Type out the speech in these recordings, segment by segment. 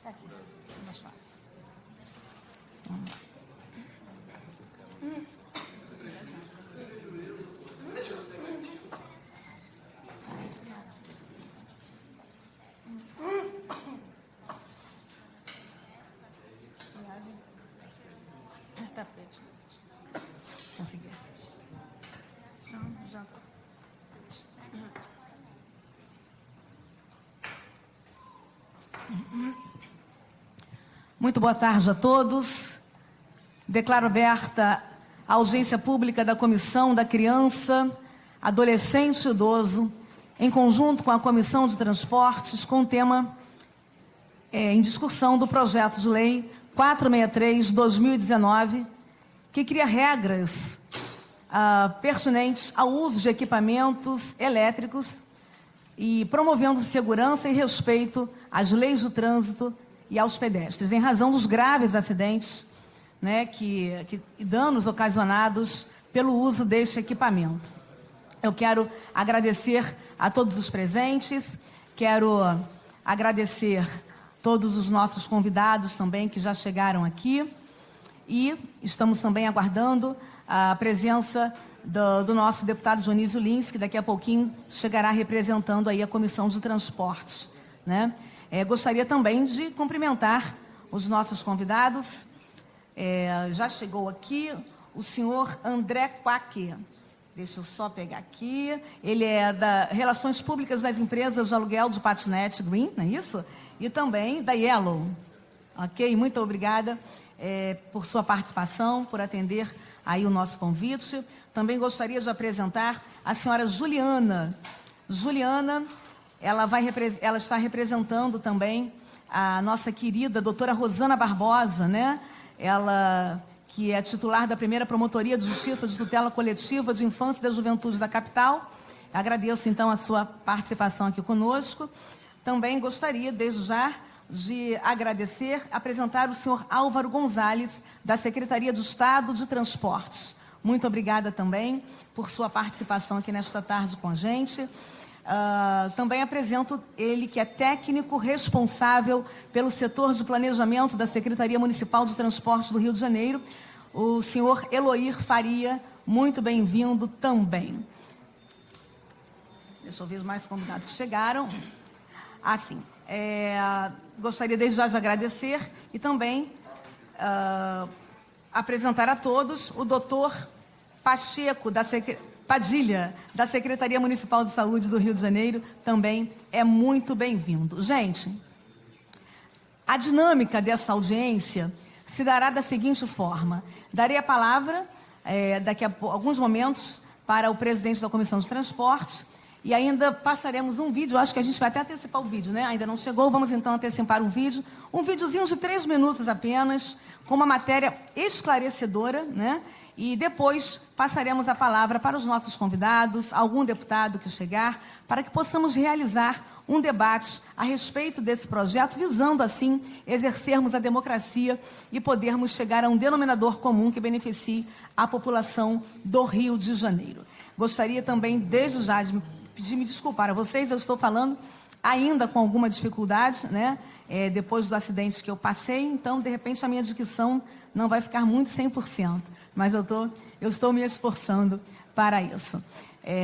Aqui, mais fácil. Tapete. Consegui. Não, já. Muito boa tarde a todos. Declaro aberta a audiência pública da Comissão da Criança, Adolescente e Idoso, em conjunto com a Comissão de Transportes, com o tema em discussão do projeto de lei 463/2019, que cria regras pertinentes ao uso de equipamentos elétricos e promovendo segurança e respeito às leis do trânsito e aos pedestres, em razão dos graves acidentes, né, e danos ocasionados pelo uso deste equipamento. Eu quero agradecer a todos os presentes, quero agradecer todos os nossos convidados também que já chegaram aqui e estamos também aguardando a presença do nosso deputado Dionísio Lins, que daqui a pouquinho chegará representando aí a Comissão de Transportes, né? Gostaria também de cumprimentar os nossos convidados. Já chegou aqui o senhor André Quaque. Deixa eu só pegar aqui. Ele é da Relações Públicas das Empresas de Aluguel de Patinete Green, não é isso? E também da Yellow. Ok? Muito obrigada por sua participação, por atender aí o nosso convite. Também gostaria de apresentar a senhora Juliana. Juliana, ela está representando também a nossa querida doutora Rosana Barbosa, né? Ela que é titular da primeira Promotoria de Justiça de Tutela Coletiva de Infância e da Juventude da capital. Agradeço, então, a sua participação aqui conosco. Também gostaria, desde já, de apresentar o senhor Álvaro Gonzalez, da Secretaria de Estado de Transportes. Muito obrigada também por sua participação aqui nesta tarde com a gente. Também apresento ele, que é técnico responsável pelo setor de planejamento da Secretaria Municipal de Transportes do Rio de Janeiro, o senhor Eloir Faria. Muito bem-vindo também. Deixa eu ver os mais convidados que chegaram. Assim, gostaria desde já de agradecer e também apresentar a todos o doutor Pacheco, Padilha, da Secretaria Municipal de Saúde do Rio de Janeiro, também é muito bem-vindo. Gente, a dinâmica dessa audiência se dará da seguinte forma. Darei a palavra, daqui a alguns momentos, para o presidente da Comissão de Transportes, e ainda passaremos um vídeo. Acho que a gente vai até antecipar o vídeo, né? Ainda não chegou, vamos então antecipar um videozinho de 3 minutos apenas, com uma matéria esclarecedora, né? E depois passaremos a palavra para os nossos convidados, algum deputado que chegar, para que possamos realizar um debate a respeito desse projeto, visando assim exercermos a democracia e podermos chegar a um denominador comum que beneficie a população do Rio de Janeiro. Gostaria também, desde já, de pedir me desculpar a vocês, eu estou falando ainda com alguma dificuldade, né? Depois do acidente que eu passei, então, de repente, a minha dicção não vai ficar muito 100%, mas eu estou me esforçando para isso.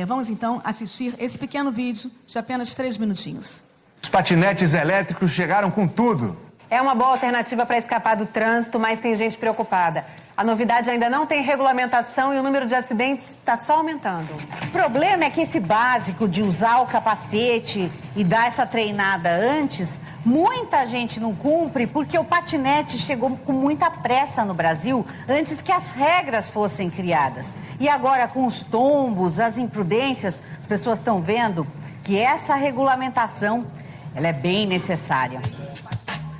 Vamos, então, assistir esse pequeno vídeo de apenas 3 minutinhos. Os patinetes elétricos chegaram com tudo. É uma boa alternativa para escapar do trânsito, mas tem gente preocupada. A novidade ainda não tem regulamentação e o número de acidentes está só aumentando. O problema é que esse básico de usar o capacete e dar essa treinada antes, muita gente não cumpre porque o patinete chegou com muita pressa no Brasil antes que as regras fossem criadas. E agora, com os tombos, as imprudências, as pessoas estão vendo que essa regulamentação ela é bem necessária.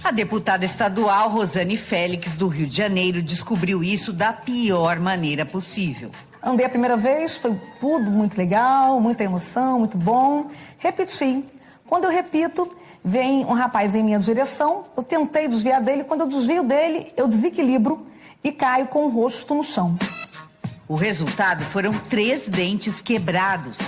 A deputada estadual Rosane Félix, do Rio de Janeiro, descobriu isso da pior maneira possível. Andei a primeira vez, foi tudo muito legal, muita emoção, muito bom. Repeti. Quando eu repito, vem um rapaz em minha direção, eu tentei desviar dele, quando eu desvio dele, eu desequilibro e caio com o rosto no chão. O resultado foram 3 dentes quebrados.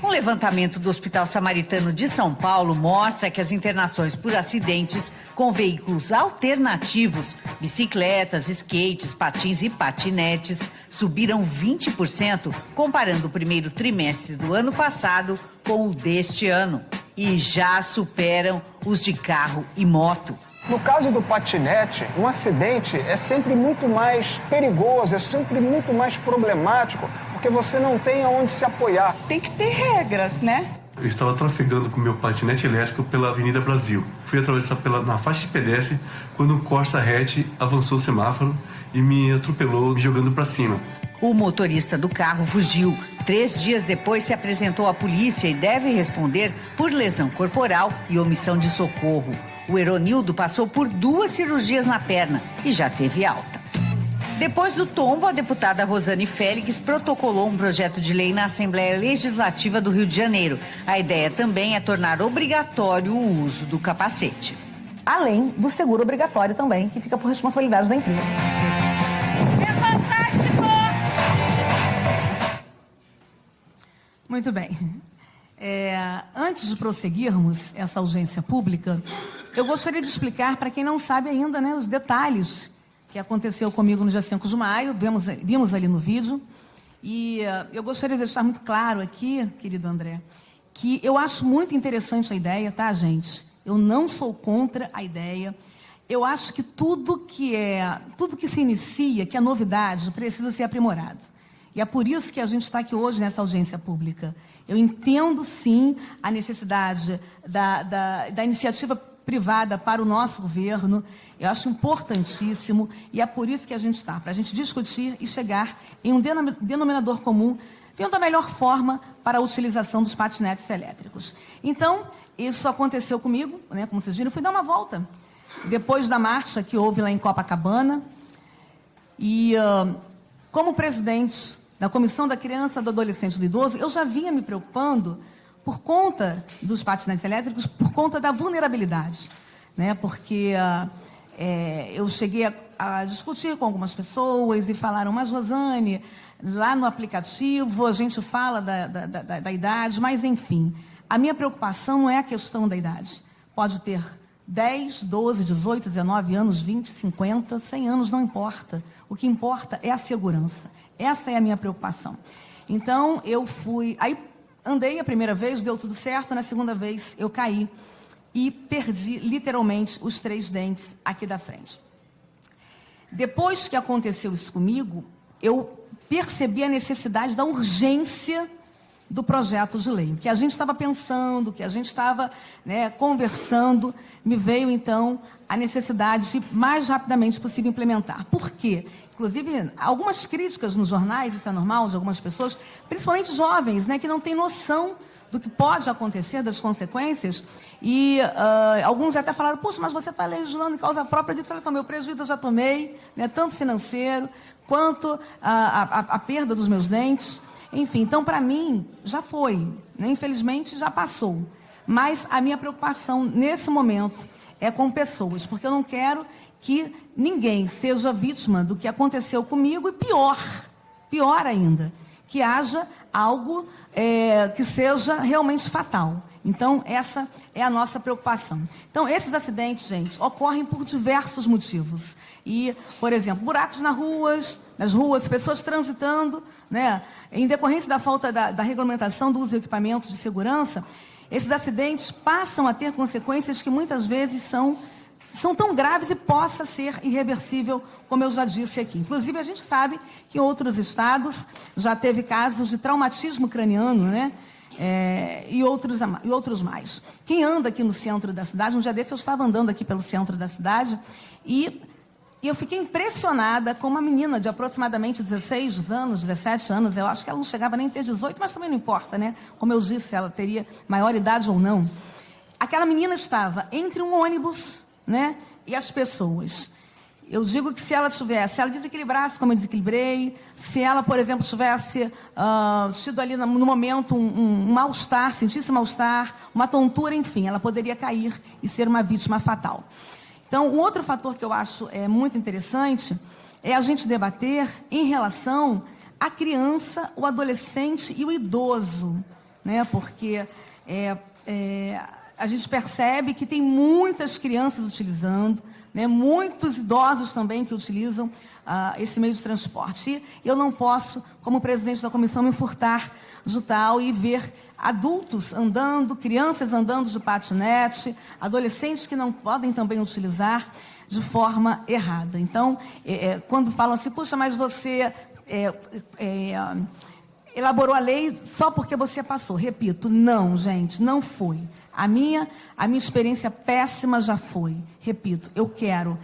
Um levantamento do Hospital Samaritano de São Paulo mostra que as internações por acidentes com veículos alternativos, bicicletas, skates, patins e patinetes, subiram 20% comparando o primeiro trimestre do ano passado com o deste ano. E já superam os de carro e moto. No caso do patinete, um acidente é sempre muito mais perigoso, é sempre muito mais problemático, porque você não tem aonde se apoiar. Tem que ter regras, né? Eu estava trafegando com meu patinete elétrico pela Avenida Brasil. Fui atravessar na faixa de pedestre quando um Corsa hatch avançou o semáforo e me atropelou, me jogando para cima. O motorista do carro fugiu. 3 dias depois se apresentou à polícia e deve responder por lesão corporal e omissão de socorro. O Eronildo passou por 2 cirurgias na perna e já teve alta. Depois do tombo, a deputada Rosane Félix protocolou um projeto de lei na Assembleia Legislativa do Rio de Janeiro. A ideia também é tornar obrigatório o uso do capacete. Além do seguro obrigatório também, que fica por responsabilidade da empresa. É fantástico! Muito bem. Antes de prosseguirmos essa audiência pública, eu gostaria de explicar, para quem não sabe ainda, né, os detalhes que aconteceu comigo no dia 5 de maio, vimos ali no vídeo, e eu gostaria de deixar muito claro aqui, querido André, que eu acho muito interessante a ideia, tá, gente? Eu não sou contra a ideia. Eu acho que tudo que se inicia, que é novidade, precisa ser aprimorado. E é por isso que a gente está aqui hoje nessa audiência pública. Eu entendo, sim, a necessidade da iniciativa privada para o nosso governo. Eu acho importantíssimo e é por isso que a gente está, para a gente discutir e chegar em um denominador comum, vendo a melhor forma para a utilização dos patinetes elétricos. Então, isso aconteceu comigo, né, como vocês viram, eu fui dar uma volta depois da marcha que houve lá em Copacabana e, como presidente da Comissão da Criança, do Adolescente e do Idoso, eu já vinha me preocupando por conta dos patinetes elétricos, por conta da vulnerabilidade, né? Porque eu cheguei a discutir com algumas pessoas e falaram, mas Rosane, lá no aplicativo a gente fala da idade, mas enfim, a minha preocupação não é a questão da idade. Pode ter 10, 12, 18, 19 anos, 20, 50, 100 anos, não importa. O que importa é a segurança. Essa é a minha preocupação. Então, aí andei a primeira vez, deu tudo certo, na segunda vez eu caí e perdi literalmente os 3 dentes aqui da frente. Depois que aconteceu isso comigo, eu percebi a necessidade da urgência do projeto de lei. O que a gente estava pensando, o que a gente estava, né, conversando, me veio então a necessidade de mais rapidamente possível implementar. Por quê? Inclusive, algumas críticas nos jornais, isso é normal, de algumas pessoas, principalmente jovens, né, que não têm noção do que pode acontecer, das consequências, e alguns até falaram, puxa, mas você está legislando em causa própria disso, olha só, meu prejuízo eu já tomei, né, tanto financeiro, quanto a perda dos meus dentes, enfim, então para mim já foi, né, infelizmente já passou, mas a minha preocupação nesse momento é com pessoas, porque eu não quero que ninguém seja vítima do que aconteceu comigo e pior ainda, que haja algo que seja realmente fatal. Então, essa é a nossa preocupação. Então, esses acidentes, gente, ocorrem por diversos motivos. E, por exemplo, buracos nas ruas, pessoas transitando, né? Em decorrência da falta da regulamentação do uso de equipamentos de segurança, esses acidentes passam a ter consequências que muitas vezes são tão graves e possa ser irreversível, como eu já disse aqui. Inclusive, a gente sabe que em outros estados já teve casos de traumatismo craniano, né? E outros mais. Quem anda aqui no centro da cidade, um dia desse eu estava andando aqui pelo centro da cidade e eu fiquei impressionada com uma menina de aproximadamente 16 anos, 17 anos, eu acho que ela não chegava nem a ter 18, mas também não importa, né? Como eu disse, ela teria maior idade ou não. Aquela menina estava entre um ônibus, né, e as pessoas. Eu digo que se ela desequilibrasse como eu desequilibrei, se ela, por exemplo, tivesse tido ali no momento um mal-estar, sentisse mal-estar, uma tontura, enfim, ela poderia cair e ser uma vítima fatal. Então, um outro fator que eu acho muito interessante é a gente debater em relação à criança, o adolescente e o idoso, né? Porque a gente percebe que tem muitas crianças utilizando, né? Muitos idosos também que utilizam esse meio de transporte. E eu não posso, como presidente da comissão, me furtar de tal e ver adultos andando, crianças andando de patinete, adolescentes que não podem também utilizar de forma errada. Então, quando falam assim, puxa, mas você elaborou a lei só porque você passou. Repito, não, gente, não foi. A minha experiência péssima já foi. Repito, eu quero,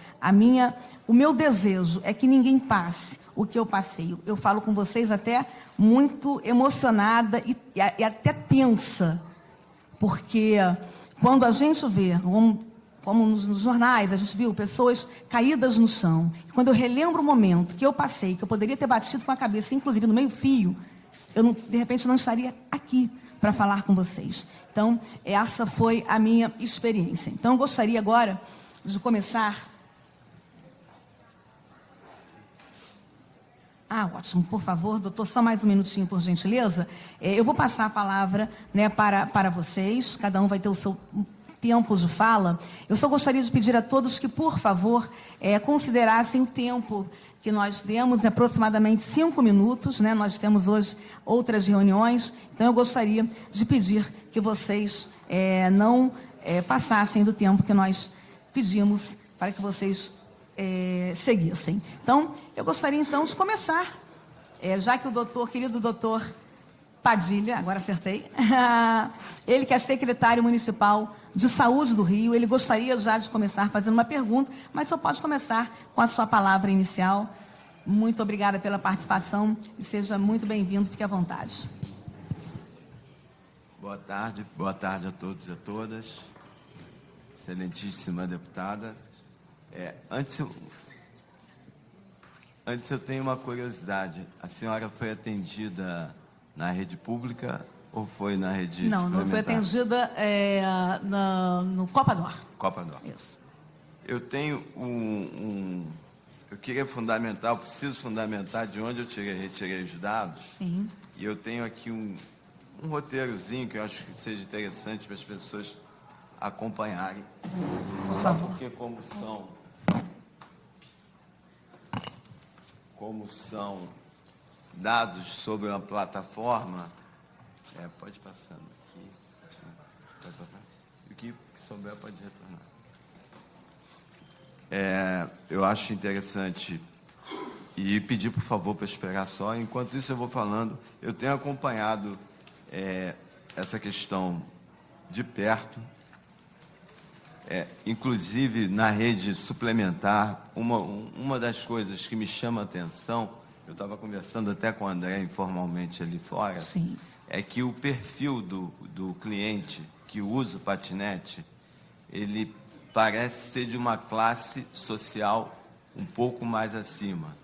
o meu desejo é que ninguém passe o que eu passei. Eu falo com vocês até muito emocionada e até tensa, porque quando a gente vê, como nos jornais, a gente viu pessoas caídas no chão, e quando eu relembro o momento que eu passei, que eu poderia ter batido com a cabeça, inclusive no meio-fio, eu, de repente, não estaria aqui para falar com vocês. Então, essa foi a minha experiência. Então, eu gostaria agora de começar... ótimo. Por favor, doutor, só mais um minutinho, por gentileza. Eu vou passar a palavra, né, para vocês. Cada um vai ter o seu tempo de fala. Eu só gostaria de pedir a todos que, por favor, considerassem o tempo que nós demos, aproximadamente 5 minutos, né? Nós temos hoje outras reuniões, então eu gostaria de pedir que vocês não passassem do tempo que nós pedimos para que vocês seguissem. Então, eu gostaria então de começar, já que o querido doutor Padilha, agora acertei, ele que é secretário municipal de saúde do Rio, ele gostaria já de começar fazendo uma pergunta, mas só pode começar com a sua palavra inicial. Muito obrigada pela participação e seja muito bem-vindo, fique à vontade. Boa tarde a todos e a todas. Excelentíssima deputada. Antes eu tenho uma curiosidade. A senhora foi atendida na rede pública ou foi na rede suplementar? Não foi atendida no Copa D'Or. Copa D'Or. Isso. Eu tenho eu preciso fundamentar de onde eu retirei os dados. Sim. E eu tenho aqui um roteirozinho que eu acho que seja interessante para as pessoas acompanharem. Por favor. Porque como são dados sobre uma plataforma, pode passando aqui, pode passar. E o que souber pode retornar. Eu acho interessante e pedir, por favor, para esperar só. Enquanto isso, eu vou falando. Eu tenho acompanhado essa questão de perto, inclusive na rede suplementar. Uma das coisas que me chama a atenção, eu estava conversando até com o André informalmente ali fora, sim, é que o perfil do cliente que usa o patinete, ele parece ser de uma classe social um pouco mais acima,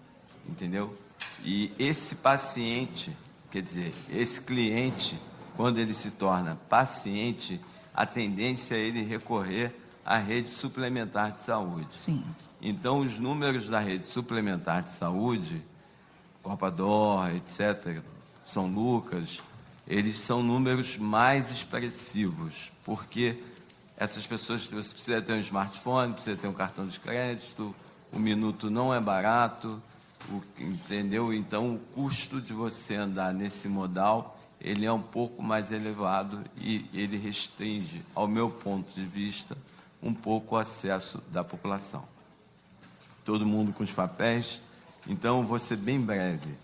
entendeu? E esse paciente, quer dizer, esse cliente, quando ele se torna paciente, a tendência é ele recorrer à rede suplementar de saúde. Sim. Então, os números da rede suplementar de saúde, Copa D'Or, etc., São Lucas, eles são números mais expressivos, porque essas pessoas, você precisa ter um smartphone, precisa ter um cartão de crédito, o minuto não é barato, entendeu? Então, o custo de você andar nesse modal, ele é um pouco mais elevado e ele restringe, ao meu ponto de vista, um pouco o acesso da população. Todo mundo com os papéis, então vou ser bem breve,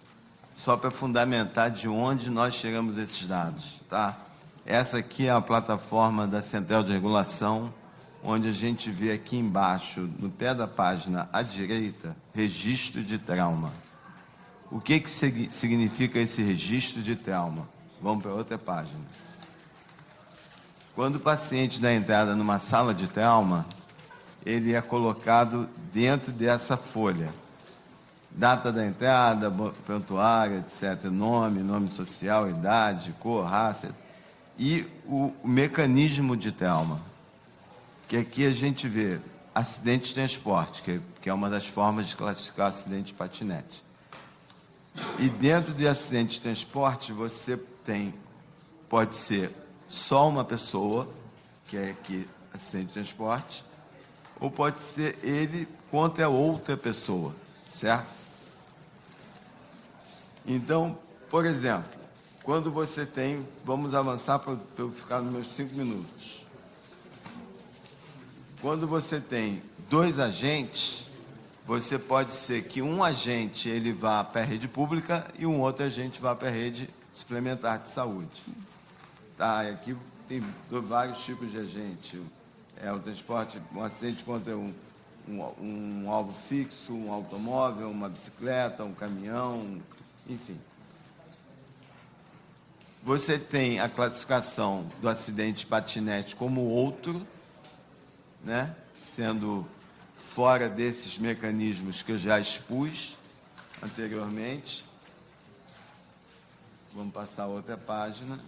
só para fundamentar de onde nós chegamos a esses dados, tá? Essa aqui é a plataforma da Central de Regulação, onde a gente vê aqui embaixo, no pé da página à direita, registro de trauma. O que significa esse registro de trauma? Vamos para outra página. Quando o paciente dá entrada numa sala de trauma, ele é colocado dentro dessa folha. Data da entrada, prontuário, etc. Nome social, idade, cor, raça. E o mecanismo de trauma, que aqui a gente vê acidente de transporte, que é uma das formas de classificar acidente de patinete. E dentro de acidente de transporte, você pode ser só uma pessoa, que é que acidente de transporte, ou pode ser ele contra outra pessoa, certo? Então, por exemplo, quando você tem, vamos avançar para eu ficar nos meus 5 minutos. Quando você tem 2 agentes, você pode ser que um agente ele vá para a rede pública e um outro agente vá para a rede suplementar de saúde. Tá, aqui tem vários tipos de agente. O transporte, um acidente contra um alvo fixo, um automóvel, uma bicicleta, um caminhão, enfim. Você tem a classificação do acidente de patinete como outro, né? Sendo fora desses mecanismos que eu já expus anteriormente. Vamos passar a outra página.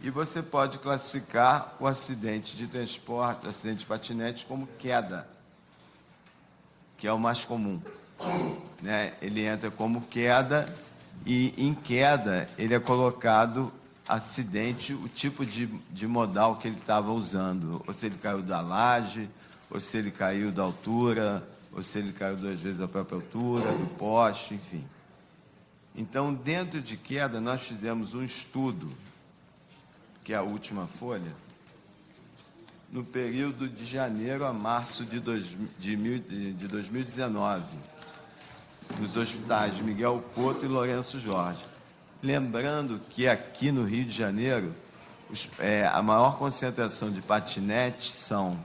E você pode classificar o acidente de transporte, o acidente de patinete, como queda, que é o mais comum, né? Ele entra como queda e, em queda, ele é colocado acidente, o tipo de modal que ele estava usando, ou se ele caiu da laje, ou se ele caiu da altura, ou se ele caiu 2 vezes da própria altura, do poste, enfim. Então, dentro de queda, nós fizemos um estudo, que é a última folha, no período de janeiro a março de 2019, nos hospitais de Miguel Couto e Lourenço Jorge. Lembrando que aqui no Rio de Janeiro, a maior concentração de patinetes são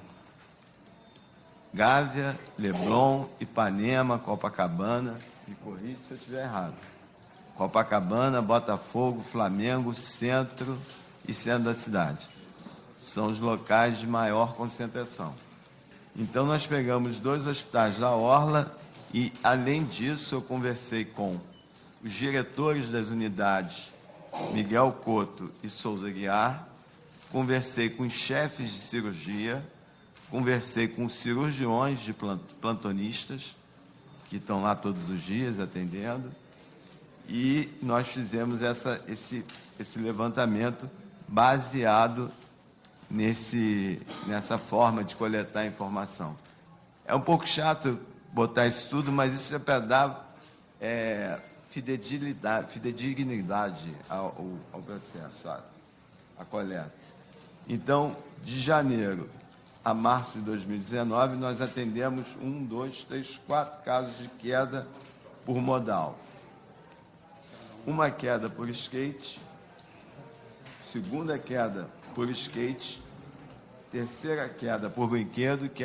Gávea, Leblon, Ipanema, Copacabana, me corrija se eu estiver errado. Copacabana, Botafogo, Flamengo, Centro e Centro da cidade. São os locais de maior concentração. Então, nós pegamos 2 hospitais da Orla e, além disso, eu conversei com os diretores das unidades Miguel Couto e Souza Guiar, conversei com os chefes de cirurgia, conversei com os cirurgiões de plantonistas, que estão lá todos os dias atendendo, e nós fizemos esse levantamento baseado nessa forma de coletar informação. É um pouco chato botar isso tudo, mas isso é para dar fidedignidade ao processo, à coleta. Então, de janeiro a março de 2019, nós atendemos 1, 2, 3, 4 casos de queda por modal. Uma queda por skate, segunda queda por skate, terceira queda por brinquedo, que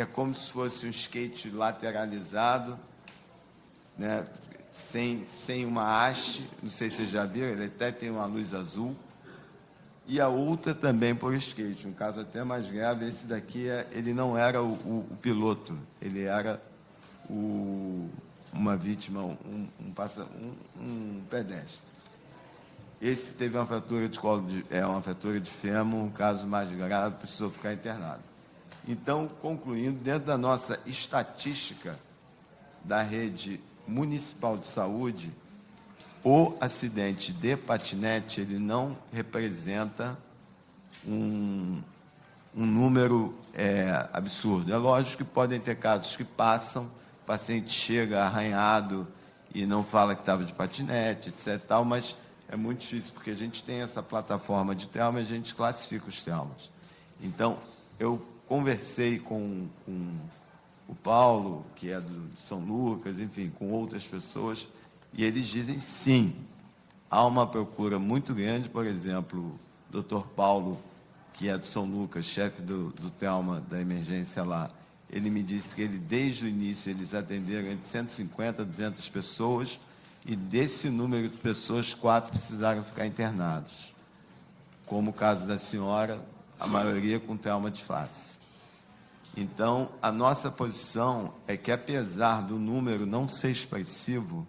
é como se fosse um skate lateralizado, né, sem uma haste, não sei se vocês já viram, ele até tem uma luz azul, e a outra também por skate, um caso até mais grave. Esse daqui, ele não era o piloto, ele era uma vítima, um pedestre. Esse teve uma fratura de colo, uma fratura de fêmur, um caso mais grave, precisou ficar internado. Então, concluindo, dentro da nossa estatística da rede municipal de saúde, o acidente de patinete, ele não representa um número absurdo. É lógico que podem ter casos que passam, o paciente chega arranhado e não fala que estava de patinete, etc. Mas é muito difícil, porque a gente tem essa plataforma de trauma e a gente classifica os traumas. Então, eu conversei com o Paulo, que é de São Lucas, enfim, com outras pessoas, e eles dizem sim, há uma procura muito grande. Por exemplo, o Dr. Paulo, que é de São Lucas, chefe do trauma da emergência lá, ele me disse que desde o início eles atenderam entre 150 a 200 pessoas, e desse número de pessoas, 4 precisaram ficar internados. Como o caso da senhora, a maioria com trauma de face. Então, a nossa posição é que, apesar do número não ser expressivo,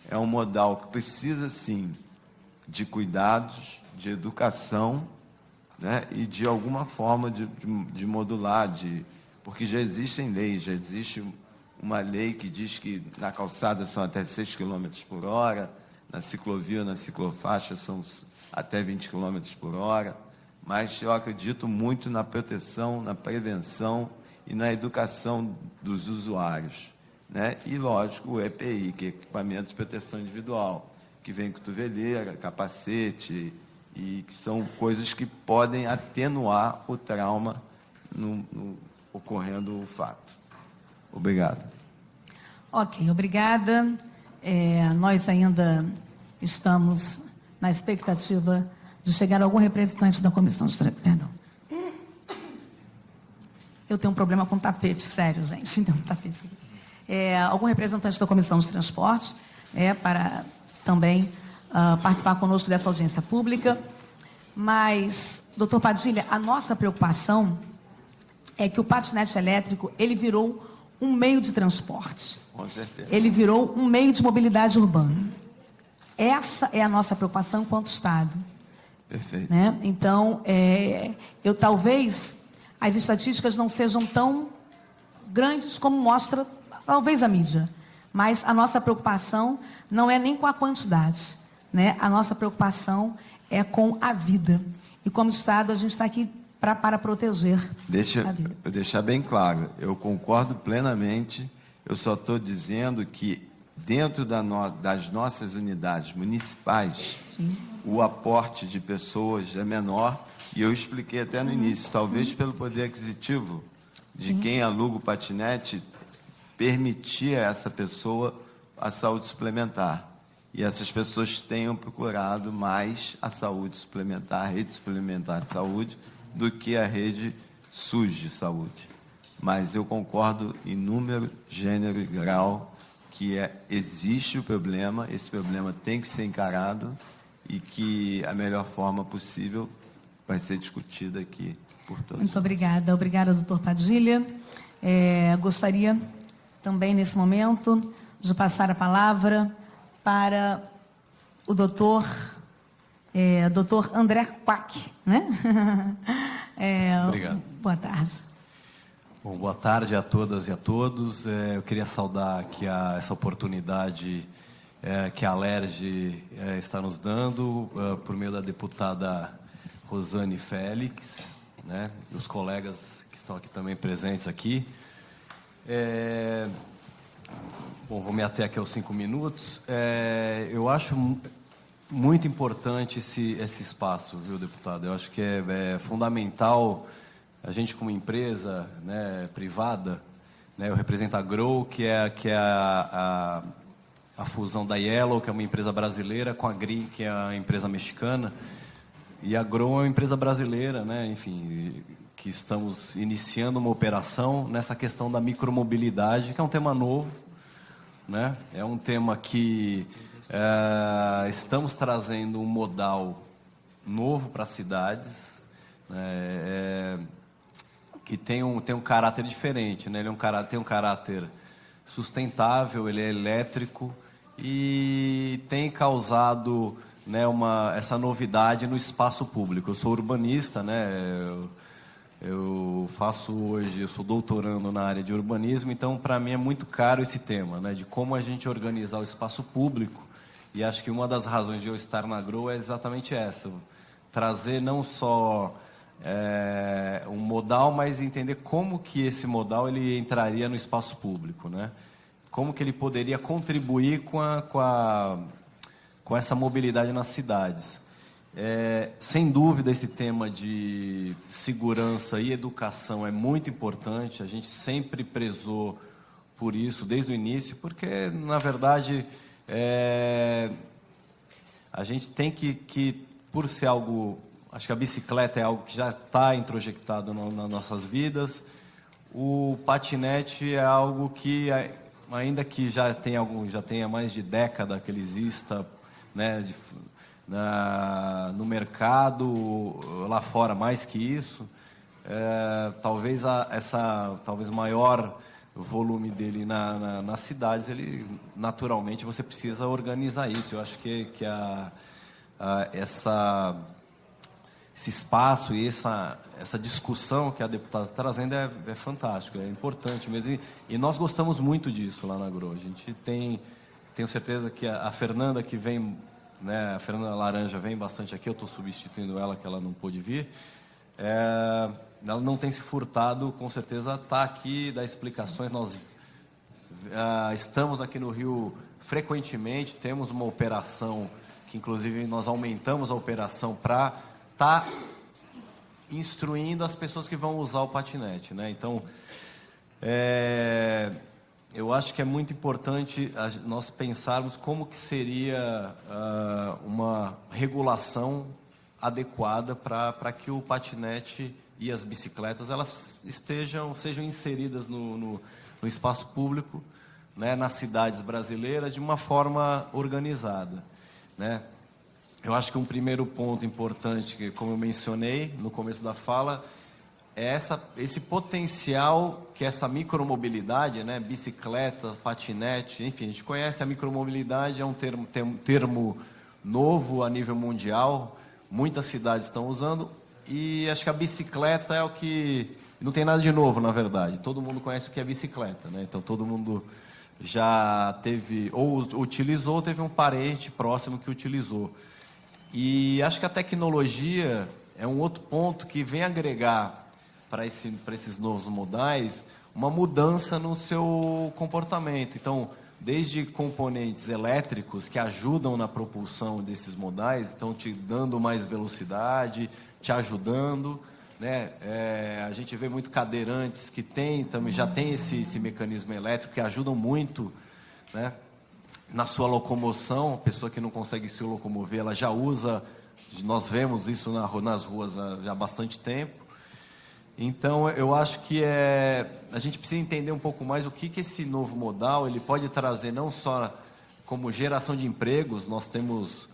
é um modal que precisa, sim, de cuidados, de educação, né, e de alguma forma de modular, porque já existem leis, já existe uma lei que diz que na calçada são até 6 km por hora, na ciclovia ou na ciclofaixa são até 20 km por hora, mas eu acredito muito na proteção, na prevenção e na educação dos usuários, né? E, lógico, o EPI, que é equipamento de proteção individual, que vem cotoveleira, capacete, e que são coisas que podem atenuar o trauma ocorrendo o fato. Obrigado. Ok, obrigada. Nós ainda estamos na expectativa de chegar algum representante da comissão de... Perdão. Eu tenho um problema com tapete, sério, gente. Então, tapete aqui. Algum representante da comissão de transporte para também participar conosco dessa audiência pública. Mas, doutor Padilha, a nossa preocupação é que o patinete elétrico, ele virou um meio de transporte. Com certeza. Ele virou um meio de mobilidade urbana. Essa é a nossa preocupação enquanto Estado. Perfeito. Né? Então, talvez as estatísticas não sejam tão grandes como mostra, talvez, a mídia. Mas a nossa preocupação não é nem com a quantidade, né? A nossa preocupação é com a vida. E como Estado, a gente está aqui para proteger a vida. Eu deixar bem claro, eu concordo plenamente, eu só estou dizendo que dentro das nossas unidades municipais, sim, o aporte de pessoas é menor, e eu expliquei até no início, talvez pelo poder aquisitivo de quem aluga o patinete, permitir a essa pessoa a saúde suplementar. E essas pessoas tenham procurado mais a saúde suplementar, a rede suplementar de saúde, do que a rede SUS de saúde. Mas eu concordo em número, gênero e grau que existe o problema, esse problema tem que ser encarado e que a melhor forma possível vai ser discutida aqui por todos. Muito obrigada. Obrigada, doutor Padilha. Gostaria também, nesse momento, de passar a palavra para o doutor André Quack, né? Obrigado. Boa tarde. Bom, boa tarde a todas e a todos. Eu queria saudar aqui essa oportunidade que a Alerj está nos dando, por meio da deputada Rosane Félix, né, e os colegas que estão aqui também presentes aqui. Bom, vou me ater aqui aos 5 minutos. Eu acho muito importante esse espaço, viu, deputado? Eu acho que é fundamental a gente, como empresa, né, privada, né, eu represento a Grow, que é a fusão da Yellow, que é uma empresa brasileira, com a Green, que é a empresa mexicana. E a Grow é uma empresa brasileira, né, enfim, que estamos iniciando uma operação nessa questão da micromobilidade, que é um tema novo, né? É um tema que estamos trazendo um modal novo para as cidades, né, que tem um caráter diferente, né? Ele tem um caráter sustentável, ele é elétrico e tem causado, né, essa novidade no espaço público. Eu sou urbanista, né? Eu sou doutorando na área de urbanismo, então para mim é muito caro esse tema, né, de como a gente organizar o espaço público, e acho que uma das razões de eu estar na Grow é exatamente essa, trazer não só um modal, mas entender como que esse modal ele entraria no espaço público, né, como que ele poderia contribuir com essa mobilidade nas cidades. Sem dúvida, esse tema de segurança e educação é muito importante. A gente sempre prezou por isso desde o início, porque, na verdade, a gente tem que, por ser algo... Acho que a bicicleta é algo que já está introjectado nas nossas vidas. O patinete é algo que, ainda que já tenha mais de década que ele exista, né, no mercado, lá fora mais que isso, talvez o maior volume dele nas cidades, ele naturalmente você precisa organizar isso. Eu acho que esse espaço e essa discussão que a deputada está trazendo é fantástico, é importante mesmo, e nós gostamos muito disso lá na Grow. A gente tenho certeza que a Fernanda, que vem né? A Fernanda Laranja vem bastante aqui, eu estou substituindo ela, que ela não pôde vir. Ela não tem se furtado, com certeza, está aqui, dar explicações. Nós estamos aqui no Rio frequentemente, temos uma operação que, inclusive, nós aumentamos a operação para estar instruindo as pessoas que vão usar o patinete, né? Então, eu acho que é muito importante nós pensarmos como que seria uma regulação adequada para que o patinete e as bicicletas elas sejam inseridas no espaço público, né, nas cidades brasileiras de uma forma organizada, né? Eu acho que um primeiro ponto importante, que, como eu mencionei no começo da fala, é esse potencial que essa micromobilidade, né, bicicleta, patinete, enfim, a gente conhece a micromobilidade, é um termo novo a nível mundial, muitas cidades estão usando, e acho que a bicicleta é o que não tem nada de novo, na verdade. Todo mundo conhece o que é bicicleta, né? Então todo mundo já teve, ou utilizou, ou teve um parente próximo que utilizou. E acho que a tecnologia é um outro ponto que vem agregar para esses novos modais uma mudança no seu comportamento. Então, desde componentes elétricos que ajudam na propulsão desses modais, estão te dando mais velocidade, te ajudando, né? A gente vê muito cadeirantes que também já tem esse mecanismo elétrico que ajudam muito, né, na sua locomoção. A pessoa que não consegue se locomover, ela já usa, nós vemos isso nas ruas já há bastante tempo. Então, eu acho que a gente precisa entender um pouco mais o que esse novo modal ele pode trazer, não só como geração de empregos. Nós temos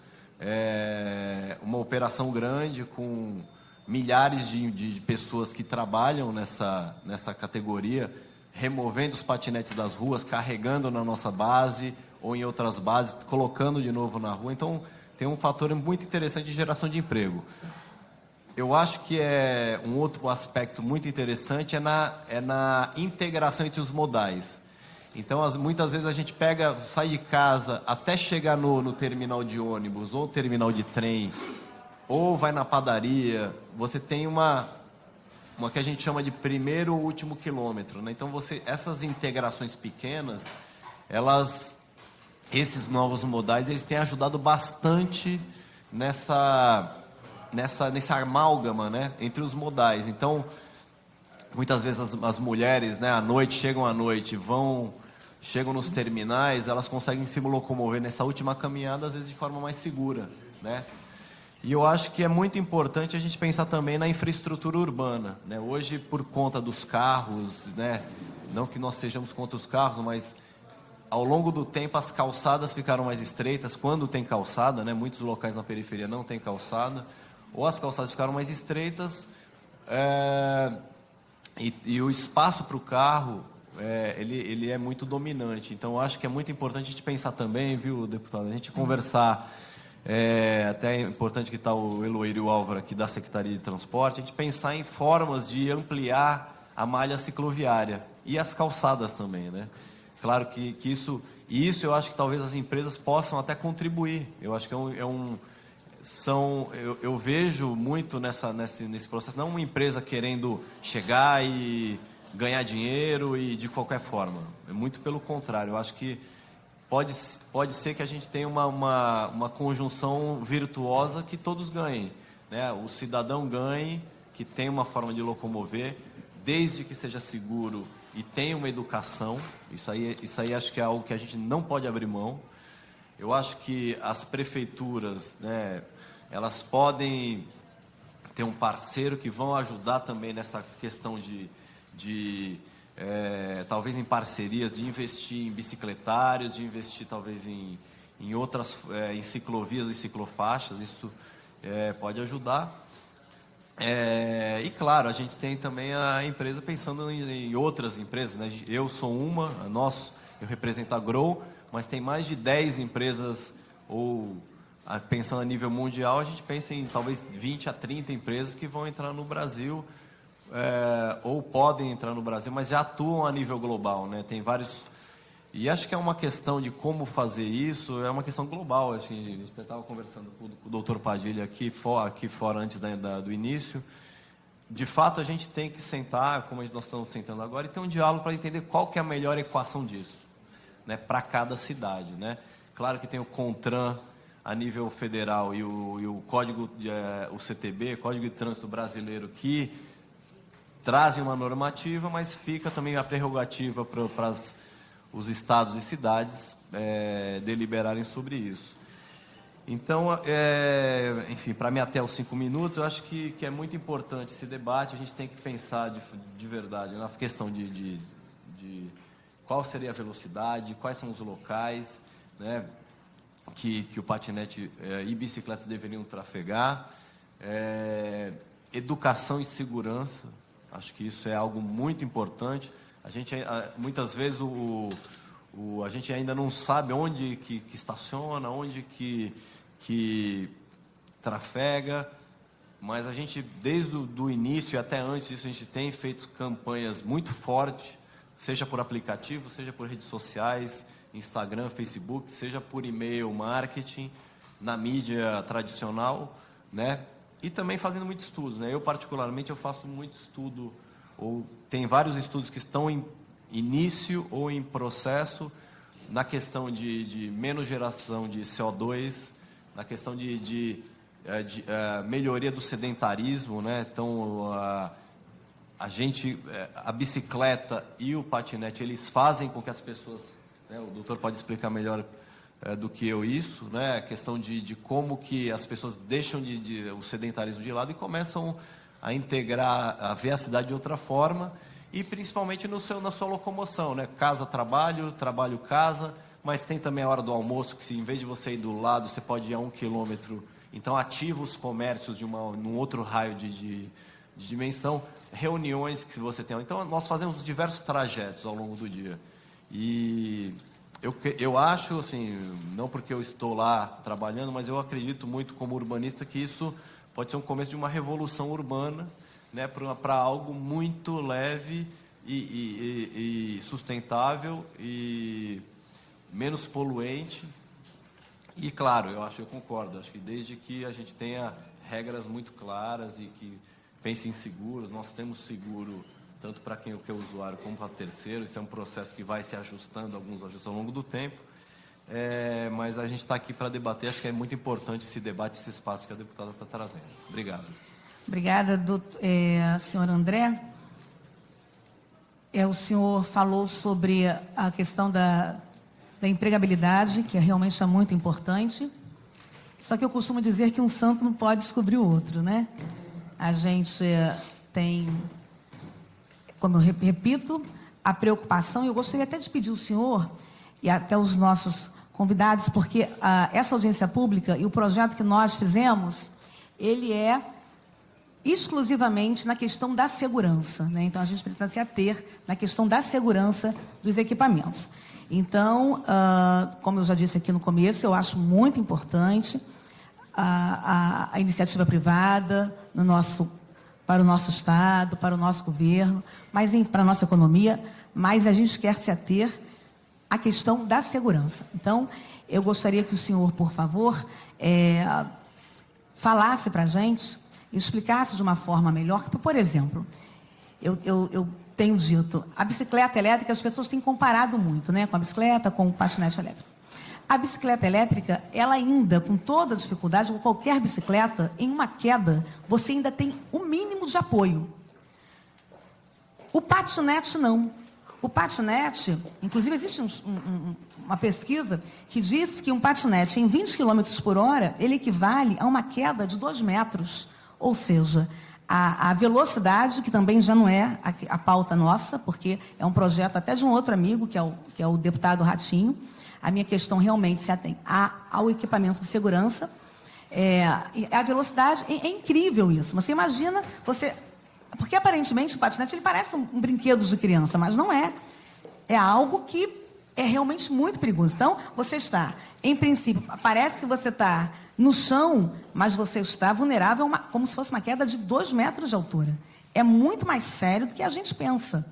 uma operação grande com milhares de pessoas que trabalham nessa categoria, removendo os patinetes das ruas, carregando na nossa base ou em outras bases, colocando de novo na rua. Então, tem um fator muito interessante de geração de emprego. Eu acho que um outro aspecto muito interessante é na integração entre os modais. Então, muitas vezes a gente sai de casa até chegar no terminal de ônibus ou terminal de trem, ou vai na padaria, você tem uma que a gente chama de primeiro ou último quilômetro, né? Então, essas integrações pequenas, esses novos modais, eles têm ajudado bastante nessa amálgama, né, entre os modais. Então, muitas vezes as mulheres, né, chegam à noite, chegam nos terminais, elas conseguem se locomover nessa última caminhada, às vezes de forma mais segura, né? E eu acho que é muito importante a gente pensar também na infraestrutura urbana, né? Hoje, por conta dos carros, né, não que nós sejamos contra os carros, mas ao longo do tempo as calçadas ficaram mais estreitas, quando tem calçada, né? Muitos locais na periferia não tem calçada, ou as calçadas ficaram mais estreitas, e o espaço para o carro, ele é muito dominante. Então, eu acho que é muito importante a gente pensar também, viu, deputado, a gente conversar, até é importante que está o Eloírio e o Álvaro aqui da Secretaria de Transporte, a gente pensar em formas de ampliar a malha cicloviária e as calçadas também, né? Claro que isso eu acho que talvez as empresas possam até contribuir. Eu acho que eu vejo muito nesse processo, não uma empresa querendo chegar e ganhar dinheiro e de qualquer forma. É muito pelo contrário. Eu acho que pode ser que a gente tenha uma conjunção virtuosa que todos ganhem, né? O cidadão ganhe, que tem uma forma de locomover, desde que seja seguro e tenha uma educação. Isso aí acho que é algo que a gente não pode abrir mão. Eu acho que as prefeituras, né, elas podem ter um parceiro que vão ajudar também nessa questão talvez em parcerias, de investir em bicicletários, de investir talvez em outras, em ciclovias e ciclofaixas. Isso pode ajudar. E claro, a gente tem também a empresa pensando em outras empresas, né? Eu sou eu represento a Grow, mas tem mais de 10 empresas, pensando a nível mundial, a gente pensa em talvez 20 a 30 empresas que vão entrar no Brasil, ou podem entrar no Brasil, mas já atuam a nível global, né? Tem vários E acho que é uma questão de como fazer isso, é uma questão global. Acho que a gente estava conversando com o doutor Padilha aqui fora antes do início. De fato, a gente tem que sentar, como nós estamos sentando agora, e ter um diálogo para entender qual que é a melhor equação disso, né, para cada cidade, né? Claro que tem o CONTRAN a nível federal e o código, o CTB, Código de Trânsito Brasileiro, que trazem uma normativa, mas fica também a prerrogativa para os estados e cidades deliberarem sobre isso. Então, enfim, para mim até os 5 minutos, eu acho que é muito importante esse debate. A gente tem que pensar de verdade na questão de qual seria a velocidade, quais são os locais, né, que o patinete e bicicletas deveriam trafegar, educação e segurança. Acho que isso é algo muito importante. A gente, muitas vezes, a gente ainda não sabe onde que estaciona, onde que trafega, mas a gente, desde o início e até antes disso, a gente tem feito campanhas muito fortes, seja por aplicativo, seja por redes sociais, Instagram, Facebook, seja por e-mail, marketing, na mídia tradicional, né? E também fazendo muitos estudos, né? Eu, particularmente, eu faço muito estudo, ou tem vários estudos que estão em início ou em processo na questão de menos geração de CO2, na questão de melhoria do sedentarismo, né? Então, a bicicleta e o patinete, eles fazem com que as pessoas, né? O doutor pode explicar melhor do que eu isso, né? A questão de como que as pessoas deixam o sedentarismo de lado e começam a integrar, a ver a cidade de outra forma, e principalmente na sua locomoção, né? Casa, trabalho, trabalho, casa, mas tem também a hora do almoço, que em vez de você ir do lado, você pode ir a 1 quilômetro. Então, ativa os comércios num outro raio de dimensão, reuniões que você tem. Então, nós fazemos diversos trajetos ao longo do dia. E eu acho, assim, não porque eu estou lá trabalhando, mas eu acredito muito como urbanista que isso pode ser um começo de uma revolução urbana, né, para algo muito leve e sustentável e menos poluente. E, claro, eu concordo, acho que desde que a gente tenha regras muito claras e que pense em seguros, nós temos seguro tanto para quem é usuário como para terceiro. Isso é um processo que vai se ajustando, alguns ajustes ao longo do tempo, mas a gente está aqui para debater. Acho que é muito importante esse debate, esse espaço que a deputada está trazendo. Obrigado. Obrigada, senhor André. O senhor falou sobre a questão da empregabilidade, que realmente é muito importante. Só que eu costumo dizer que um santo não pode descobrir o outro, né? A gente tem, como eu repito, a preocupação, e eu gostaria até de pedir ao senhor e até os nossos convidados, porque essa audiência pública e o projeto que nós fizemos, ele é exclusivamente na questão da segurança, né? Então, a gente precisa se ater na questão da segurança dos equipamentos. Então, como eu já disse aqui no começo, eu acho muito importante a iniciativa privada para o nosso Estado, para o nosso governo, para a nossa economia, mas a gente quer se ater à questão da segurança. Então, eu gostaria que o senhor, por favor, falasse para a gente, explicasse de uma forma melhor, que, por exemplo, eu tenho dito, a bicicleta elétrica, as pessoas têm comparado muito, né, com a bicicleta, com o patinete elétrico. A bicicleta elétrica, ela ainda, com toda a dificuldade, com qualquer bicicleta, em uma queda, você ainda tem o mínimo de apoio. O patinete, não. O patinete, inclusive existe uma pesquisa que diz que um patinete em 20 km por hora, ele equivale a uma queda de 2 metros. Ou seja, a velocidade, que também já não é a pauta nossa, porque é um projeto até de um outro amigo, que é o deputado Ratinho. A minha questão realmente se atém ao equipamento de segurança. A velocidade, é incrível isso. Você imagina, porque aparentemente o patinete ele parece um brinquedo de criança, mas não é. É algo que é realmente muito perigoso. Então, você está, em princípio, parece que você está no chão, mas você está vulnerável como se fosse uma queda de 2 metros de altura. É muito mais sério do que a gente pensa.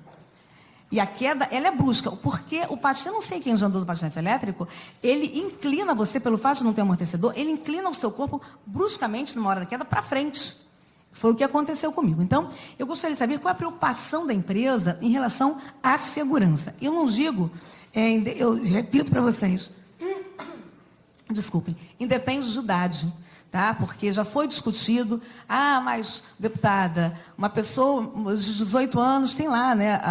E a queda, ela é brusca, porque o patinete, eu não sei quem já andou do patinete elétrico, ele inclina você, pelo fato de não ter amortecedor, ele inclina o seu corpo bruscamente, numa hora da queda, para frente. Foi o que aconteceu comigo. Então, eu gostaria de saber qual é a preocupação da empresa em relação à segurança. Eu não digo, eu repito para vocês, desculpem, independe de idade. Tá? Porque já foi discutido, mas, deputada, uma pessoa de 18 anos tem lá, né,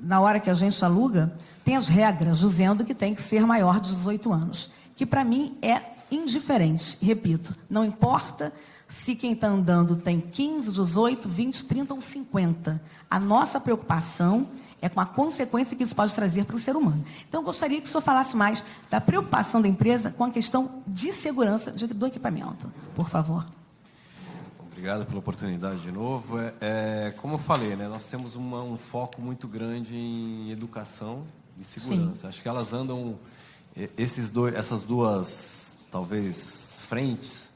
na hora que a gente aluga, tem as regras dizendo que tem que ser maior de 18 anos, que para mim é indiferente. Repito, não importa se quem está andando tem 15, 18, 20, 30 ou 50. A nossa preocupação é com a consequência que isso pode trazer para o ser humano. Então, eu gostaria que o senhor falasse mais da preocupação da empresa com a questão de segurança do equipamento, por favor. Obrigado pela oportunidade de novo. Como eu falei, né, nós temos um foco muito grande em educação e segurança. Sim. Acho que elas andam, essas duas, talvez, frentes,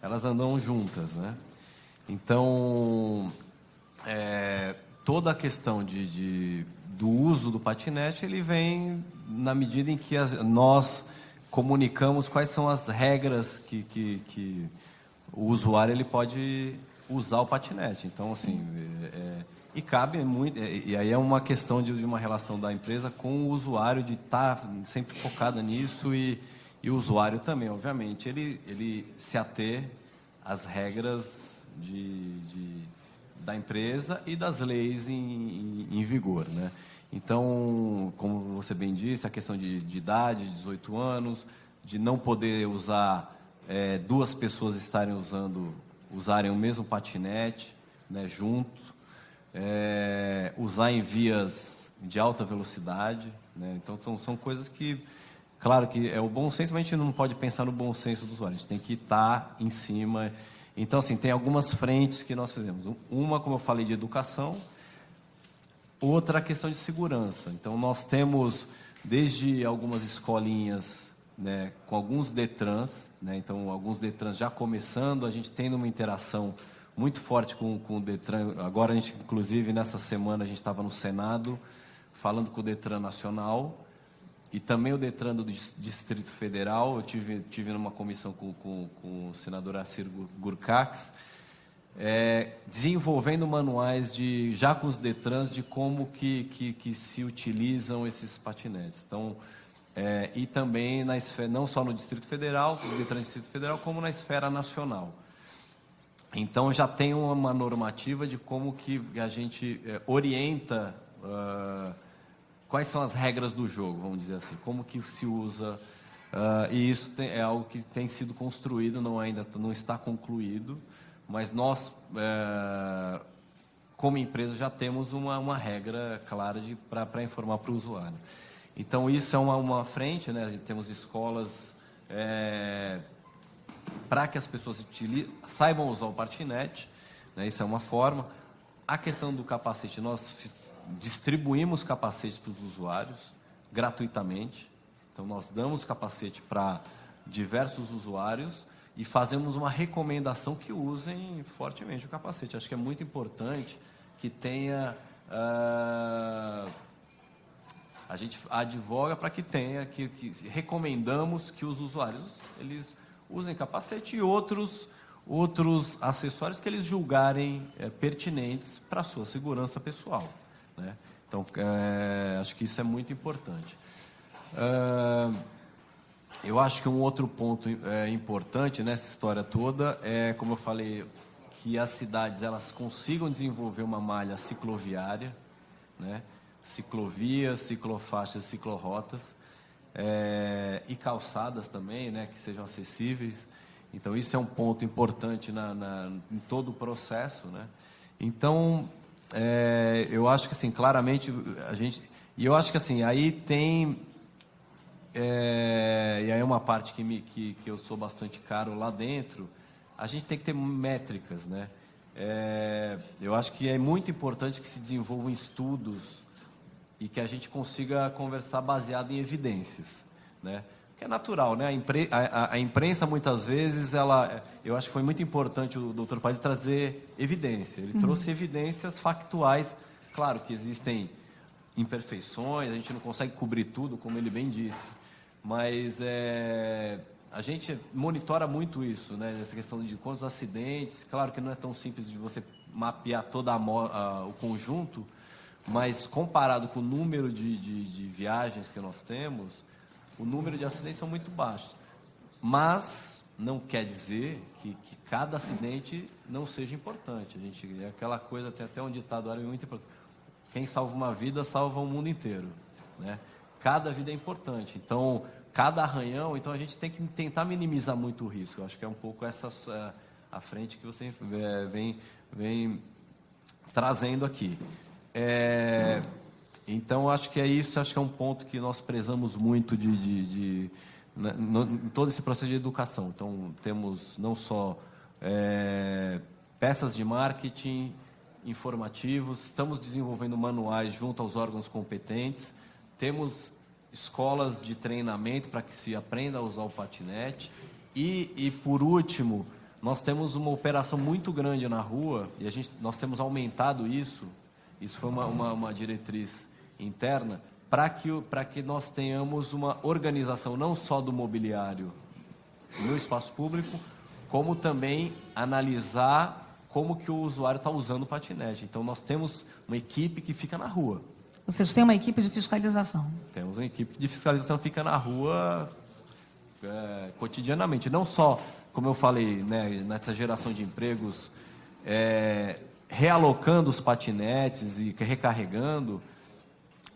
elas andam juntas, né? Então, toda a questão do uso do patinete, ele vem na medida em que nós comunicamos quais são as regras que o usuário ele pode usar o patinete. Então, assim, e cabe muito, e aí é uma questão de uma relação da empresa com o usuário, de estar sempre focada nisso, e o usuário também, obviamente, ele se ater às regras da empresa e das leis em vigor, né? Então, como você bem disse, a questão de idade, 18 anos, de não poder usar, duas pessoas usarem o mesmo patinete, né, juntos, usar em vias de alta velocidade, né? Então, são coisas que, claro que é o bom senso, mas a gente não pode pensar no bom senso do usuário, a gente tem que estar em cima. Então, assim, tem algumas frentes que nós fizemos. Uma, como eu falei, de educação, outra, a questão de segurança. Então, nós temos, desde algumas escolinhas, né, com alguns DETRANs, né, então, alguns DETRANs já começando, a gente tendo uma interação muito forte com o DETRAN. Agora, a gente, inclusive, nessa semana, a gente estava no Senado, falando com o DETRAN Nacional, e também o DETRAN do Distrito Federal. Eu tive numa comissão com o senador Assir Gurkacs, desenvolvendo manuais já com os DETRANs de como que se utilizam esses patinetes. Então, e também na esfera, não só no Distrito Federal, o DETRAN do Distrito Federal, como na esfera nacional. Então, já tem uma normativa de como que a gente orienta quais são as regras do jogo, vamos dizer assim, como que se usa, e isso é algo que tem sido construído, ainda não está concluído, mas nós, como empresa, já temos uma regra clara para informar para o usuário. Então, isso é uma frente, né? Temos escolas para que as pessoas saibam usar o patinete, né? Isso é uma forma. A questão do capacete, nós distribuímos capacetes para os usuários gratuitamente. Então, nós damos capacete para diversos usuários e fazemos uma recomendação que usem fortemente o capacete. Acho que é muito importante que tenha... a gente advoga para que tenha, que recomendamos que os usuários eles usem capacete e outros acessórios que eles julgarem pertinentes para a sua segurança pessoal, né? Então, acho que isso é muito importante. Eu acho que um outro ponto importante nessa história toda é, como eu falei, que as cidades elas consigam desenvolver uma malha cicloviária, né? Ciclovias, ciclofaixas, ciclorotas, e calçadas também, né? Que sejam acessíveis. Então, isso é um ponto importante em todo o processo, né? Então, eu acho que, assim, claramente, e eu acho que, assim, aí tem... e aí é uma parte que eu sou bastante caro lá dentro, a gente tem que ter métricas, né? Eu acho que é muito importante que se desenvolvam estudos e que a gente consiga conversar baseado em evidências, né? Que é natural, né? A imprensa, muitas vezes, eu acho que foi muito importante o doutor Padilha trazer evidência. Ele trouxe evidências factuais Claro que existem imperfeições, a gente não consegue cobrir tudo, como ele bem disse, mas a gente monitora muito isso, né? Essa questão de quantos acidentes. Claro que não é tão simples de você mapear todo o conjunto, mas comparado com o número de viagens que nós temos, o número de acidentes são muito baixos. Mas não quer dizer que cada acidente não seja importante. É aquela coisa, tem até um ditado árabe muito importante. Quem salva uma vida, salva o mundo inteiro, né? Cada vida é importante. Então, cada arranhão, então a gente tem que tentar minimizar muito o risco. Eu acho que é um pouco essa a frente que você vem trazendo aqui. Então, acho que é isso, acho que é um ponto que nós prezamos muito em todo esse processo de educação. Então, temos não só peças de marketing, informativos, estamos desenvolvendo manuais junto aos órgãos competentes, temos escolas de treinamento para que se aprenda a usar o patinete e por último, nós temos uma operação muito grande na rua e nós temos aumentado isso foi uma diretriz interna, para que nós tenhamos uma organização não só do mobiliário no espaço público, como também analisar como que o usuário está usando o patinete. Então, nós temos uma equipe que fica na rua. Vocês têm uma equipe de fiscalização? Temos uma equipe de fiscalização que fica na rua cotidianamente. Não só, como eu falei, né, nessa geração de empregos, realocando os patinetes e recarregando,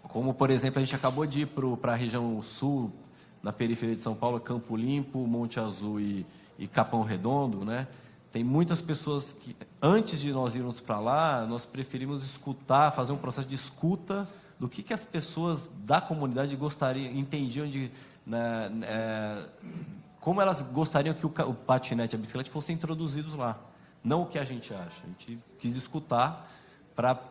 como, por exemplo, a gente acabou de ir para a região sul, na periferia de São Paulo, Campo Limpo, Monte Azul e Capão Redondo, né? Tem muitas pessoas que, antes de nós irmos para lá, nós preferimos escutar, fazer um processo de escuta do que as pessoas da comunidade entendiam como elas gostariam que o patinete e a bicicleta fossem introduzidos lá. Não o que a gente acha. A gente quis escutar,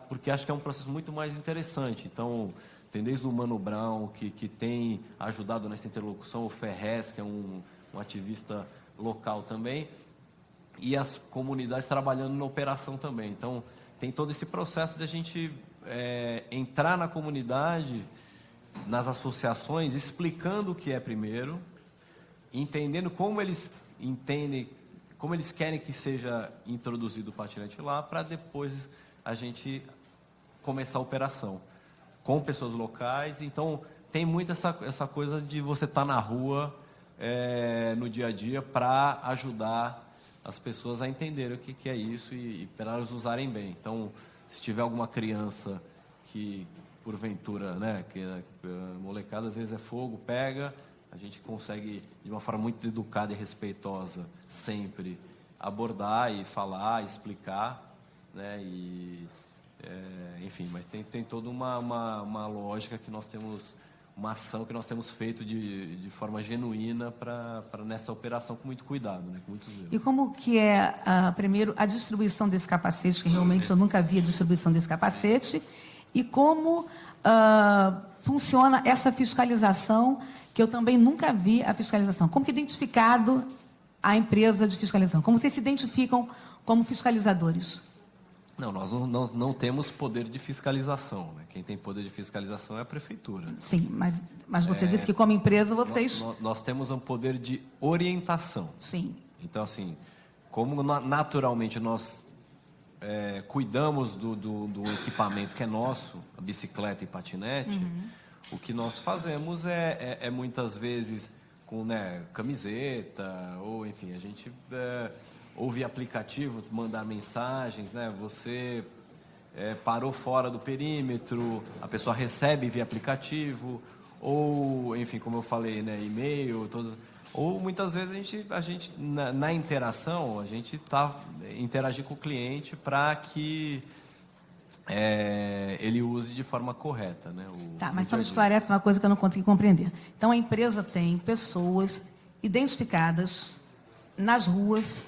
porque acho que é um processo muito mais interessante. Então, tem desde o Mano Brown, que tem ajudado nessa interlocução, o Ferrez, que é um ativista local também, e as comunidades trabalhando na operação também. Então, tem todo esse processo de a gente entrar na comunidade, nas associações, explicando o que é primeiro, entendendo como eles entendem, como eles querem que seja introduzido o patinete lá, para depois a gente começar a operação com pessoas locais. Então, tem muito essa coisa de você estar na rua no dia a dia para ajudar as pessoas a entenderem o que é isso e para elas usarem bem. Então, se tiver alguma criança que, porventura, né, que molecada às vezes é fogo, pega, a gente consegue, de uma forma muito educada e respeitosa, sempre abordar e falar, explicar, né, enfim, mas tem toda uma lógica que nós temos, uma ação que nós temos feito de forma genuína para nessa operação com muito cuidado, né, com muito zelo. E como que é, primeiro, a distribuição desse capacete, que realmente eu nunca vi a distribuição desse capacete, e como funciona essa fiscalização, que eu também nunca vi a fiscalização. Como que é identificado a empresa de fiscalização? Como vocês se identificam como fiscalizadores? Não, nós não temos poder de fiscalização, né? Quem tem poder de fiscalização é a prefeitura. Sim, mas você disse que como empresa vocês... Nós temos um poder de orientação. Sim. Então, assim, como naturalmente nós cuidamos do equipamento que é nosso, a bicicleta e patinete, o que nós fazemos é muitas vezes com, né, camiseta, ou enfim, a gente... ou via aplicativo, mandar mensagens, né? Você parou fora do perímetro, a pessoa recebe via aplicativo, ou, enfim, como eu falei, né, e-mail, ou muitas vezes a gente na interação, a gente interagir com o cliente para que ele use de forma correta, né? Tá, mas só me esclarece uma coisa que eu não consegui compreender. Então, a empresa tem pessoas identificadas nas ruas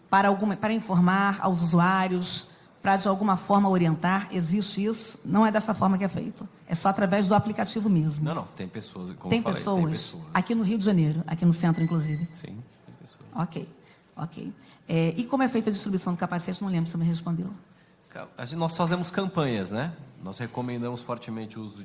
para informar aos usuários, para de alguma forma orientar. Existe isso? Não é dessa forma que é feito. É só através do aplicativo mesmo. Não, tem pessoas, como tem eu falei, pessoas? Tem pessoas. Aqui no Rio de Janeiro, aqui no centro, inclusive? Sim, tem pessoas. Ok. E como é feita a distribuição do capacete? Não lembro se você me respondeu. nós fazemos campanhas, né? Nós recomendamos fortemente o uso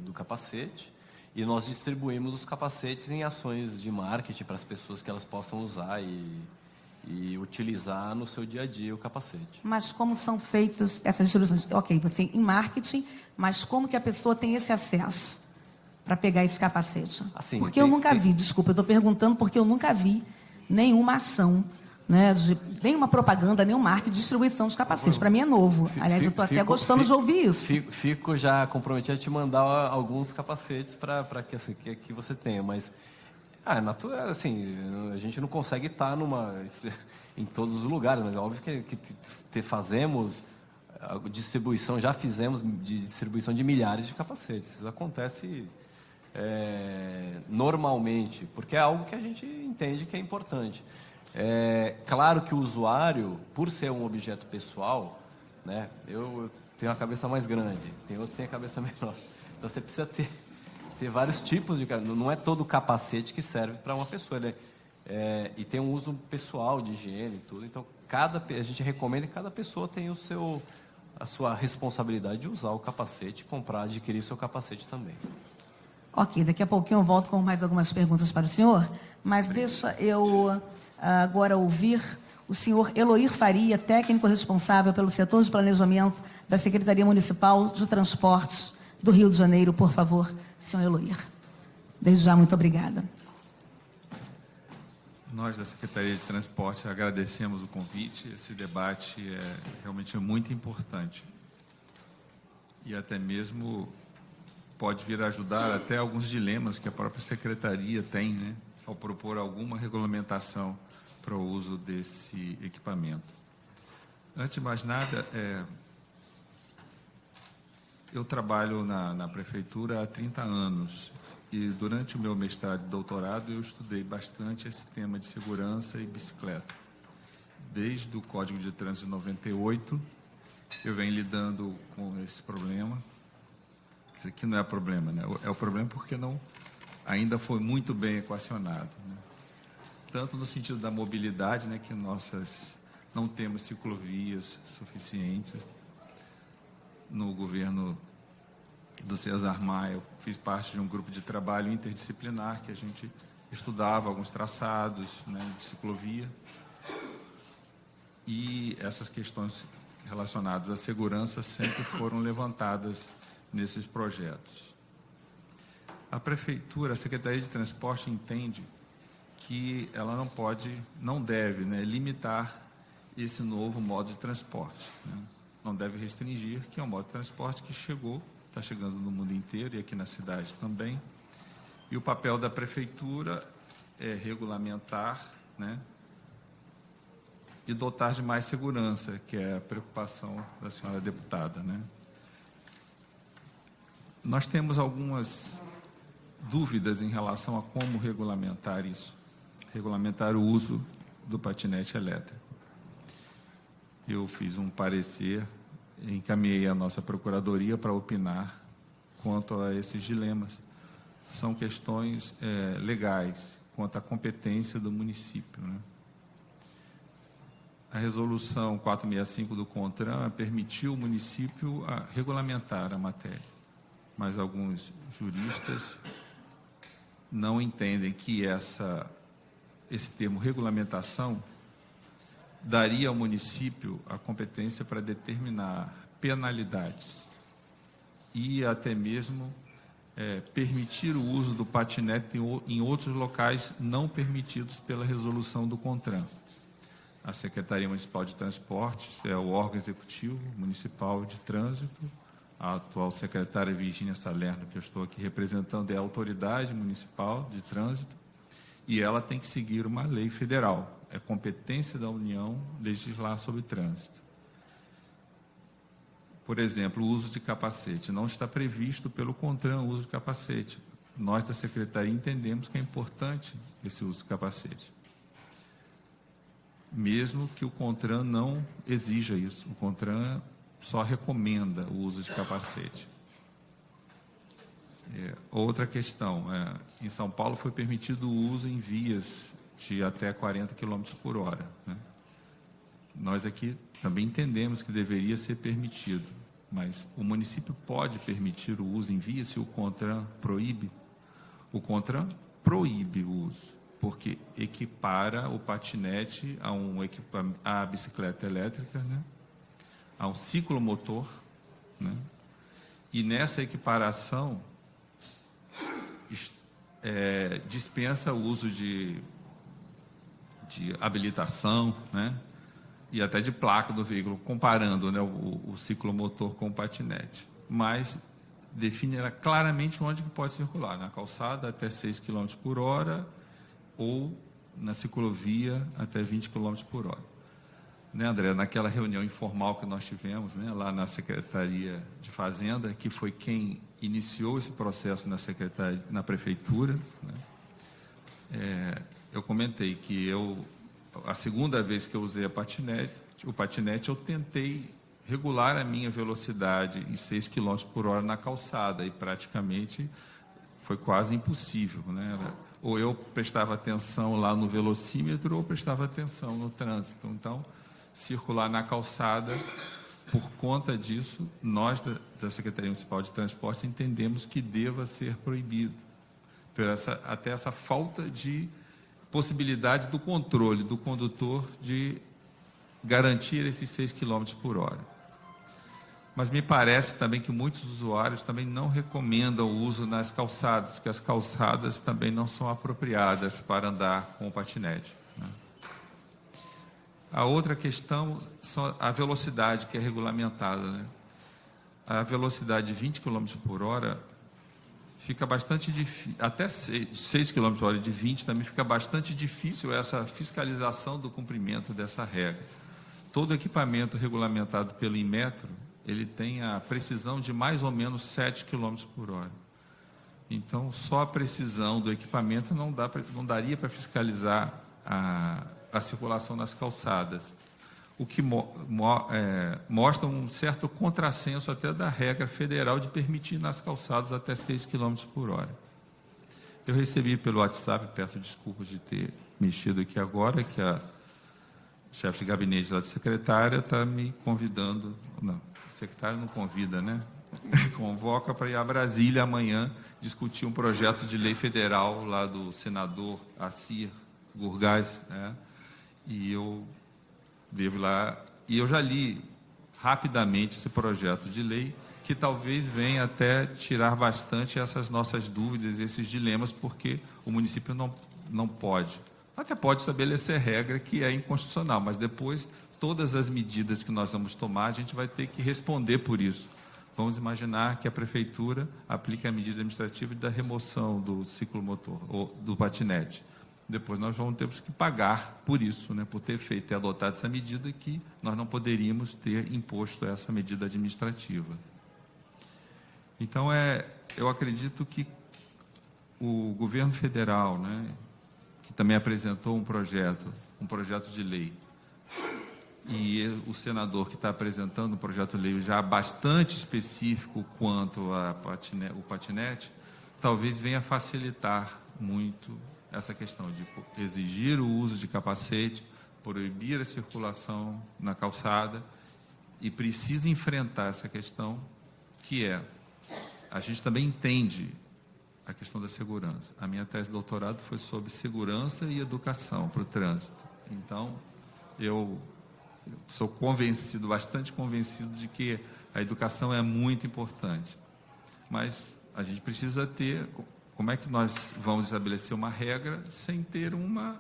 do capacete e nós distribuímos os capacetes em ações de marketing para as pessoas que elas possam usar e utilizar no seu dia a dia o capacete. Mas como são feitas essas distribuições? Ok, você em marketing, mas como que a pessoa tem esse acesso para pegar esse capacete? Assim, porque eu nunca vi, desculpa, eu estou perguntando porque eu nunca vi nenhuma ação, né, nenhuma propaganda, nenhum marketing de distribuição de capacetes. Para mim é novo. Aliás, eu estou até gostando de ouvir isso. Fico já comprometido a te mandar alguns capacetes para que você tenha, mas é natural, assim, a gente não consegue estar em todos os lugares, mas é óbvio que fazemos distribuição, já fizemos distribuição de milhares de capacetes. Isso acontece normalmente, porque é algo que a gente entende que é importante. Claro que o usuário, por ser um objeto pessoal, né, eu tenho a cabeça mais grande, tem outros que têm a cabeça menor. Então você precisa ter vários tipos de capacete. Não é todo capacete que serve para uma pessoa. E tem um uso pessoal de higiene e tudo. Então a gente recomenda que cada pessoa tenha a sua responsabilidade de usar o capacete, adquirir o seu capacete também. Ok, daqui a pouquinho eu volto com mais algumas perguntas para o senhor, mas deixa eu agora ouvir o senhor Eloir Faria, técnico responsável pelo setor de planejamento da Secretaria Municipal de Transportes do Rio de Janeiro. Por favor, senhor Eloir. Desde já, muito obrigada. Nós, da Secretaria de Transportes, agradecemos o convite. Esse debate é realmente muito importante. E até mesmo pode vir a ajudar até alguns dilemas que a própria Secretaria tem, né, ao propor alguma regulamentação para o uso desse equipamento. Antes de mais nada, eu trabalho na Prefeitura há 30 anos e durante o meu mestrado e doutorado eu estudei bastante esse tema de segurança e bicicleta. Desde o Código de Trânsito de 98, eu venho lidando com esse problema. Isso aqui não é problema, né? É o problema porque ainda foi muito bem equacionado, né? Tanto no sentido da mobilidade, né, que não temos ciclovias suficientes. No governo do César Maia, eu fiz parte de um grupo de trabalho interdisciplinar que a gente estudava alguns traçados, né, de ciclovia. E essas questões relacionadas à segurança sempre foram levantadas nesses projetos. A Prefeitura, a Secretaria de Transporte entende que ela não deve, né, limitar esse novo modo de transporte, né? Não deve restringir, que é um modo de transporte que está chegando no mundo inteiro e aqui na cidade também. E o papel da Prefeitura é regulamentar, né, e dotar de mais segurança, que é a preocupação da senhora deputada, né? Nós temos algumas dúvidas em relação a como regulamentar isso, regulamentar o uso do patinete elétrico. Eu fiz um parecer, encaminhei a nossa Procuradoria para opinar quanto a esses dilemas. São questões legais, quanto à competência do município, né? A resolução 465 do CONTRAN permitiu o município regulamentar a matéria, mas alguns juristas não entendem que esse termo regulamentação daria ao município a competência para determinar penalidades e até mesmo permitir o uso do patinete em outros locais não permitidos pela resolução do CONTRAN. A Secretaria Municipal de Transportes é o órgão executivo municipal de trânsito. A atual secretária Virgínia Salerno, que eu estou aqui representando, é a autoridade municipal de trânsito e ela tem que seguir uma lei federal. É competência da União legislar sobre trânsito. Por exemplo, o uso de capacete. Não está previsto pelo CONTRAN o uso de capacete. Nós, da Secretaria, entendemos que é importante esse uso de capacete. Mesmo que o CONTRAN não exija isso. O CONTRAN só recomenda o uso de capacete. Outra questão. Em São Paulo foi permitido o uso em vias de até 40 km por hora, né? Nós aqui também entendemos que deveria ser permitido, mas o município pode permitir o uso, envia-se o CONTRAN proíbe? O CONTRAN proíbe o uso, porque equipara o patinete a bicicleta elétrica, né? A um ciclomotor, né? E nessa equiparação dispensa o uso de habilitação, né? E até de placa do veículo, comparando, né, o ciclomotor com o patinete. Mas define claramente onde que pode circular, na calçada até 6 km por hora ou na ciclovia até 20 km por hora. Né, André, naquela reunião informal que nós tivemos, né, lá na Secretaria de Fazenda, que foi quem iniciou esse processo na Prefeitura, né, eu comentei que a segunda vez que eu usei o patinete, eu tentei regular a minha velocidade em 6 km por hora na calçada e praticamente foi quase impossível, né? Ou eu prestava atenção lá no velocímetro ou prestava atenção no trânsito. Então, circular na calçada, por conta disso, nós da Secretaria Municipal de Transporte entendemos que deva ser proibido, até essa falta de possibilidade do controle do condutor de garantir esses 6 km por hora. Mas me parece também que muitos usuários também não recomendam o uso nas calçadas, porque as calçadas também não são apropriadas para andar com o patinete, né? A outra questão é a velocidade que é regulamentada, né? A velocidade de 20 km por hora fica bastante difícil, até 6 km por hora de 20 também fica bastante difícil essa fiscalização do cumprimento dessa regra. Todo equipamento regulamentado pelo Inmetro, ele tem a precisão de mais ou menos 7 km por hora. Então, só a precisão do equipamento não daria para fiscalizar a circulação nas calçadas, o que mostra um certo contrassenso até da regra federal de permitir nas calçadas até 6 km por hora. Eu recebi pelo WhatsApp, peço desculpas de ter mexido aqui agora, que a chefe de gabinete lá de secretária está me convidando, não, a secretária não convida, né? Convoca para ir a Brasília amanhã discutir um projeto de lei federal lá do senador Assir Gurgás, né? E eu devo lá, e eu já li rapidamente esse projeto de lei, que talvez venha até tirar bastante essas nossas dúvidas, esses dilemas, porque o município não pode. Até pode estabelecer regra que é inconstitucional, mas depois todas as medidas que nós vamos tomar, a gente vai ter que responder por isso. Vamos imaginar que a prefeitura aplique a medida administrativa da remoção do ciclomotor, ou do patinete. Depois nós vamos ter que pagar por isso, né, por ter feito e adotado essa medida, que nós não poderíamos ter imposto essa medida administrativa. Então, eu acredito que o governo federal, né, que também apresentou um projeto de lei, e o senador que está apresentando um projeto de lei já bastante específico quanto o patinete, talvez venha facilitar muito essa questão de exigir o uso de capacete, proibir a circulação na calçada, e precisa enfrentar essa questão, que a gente também entende a questão da segurança. A minha tese de doutorado foi sobre segurança e educação para o trânsito. Então, eu sou convencido, bastante convencido, de que a educação é muito importante. Mas a gente precisa ter... Como é que nós vamos estabelecer uma regra sem ter uma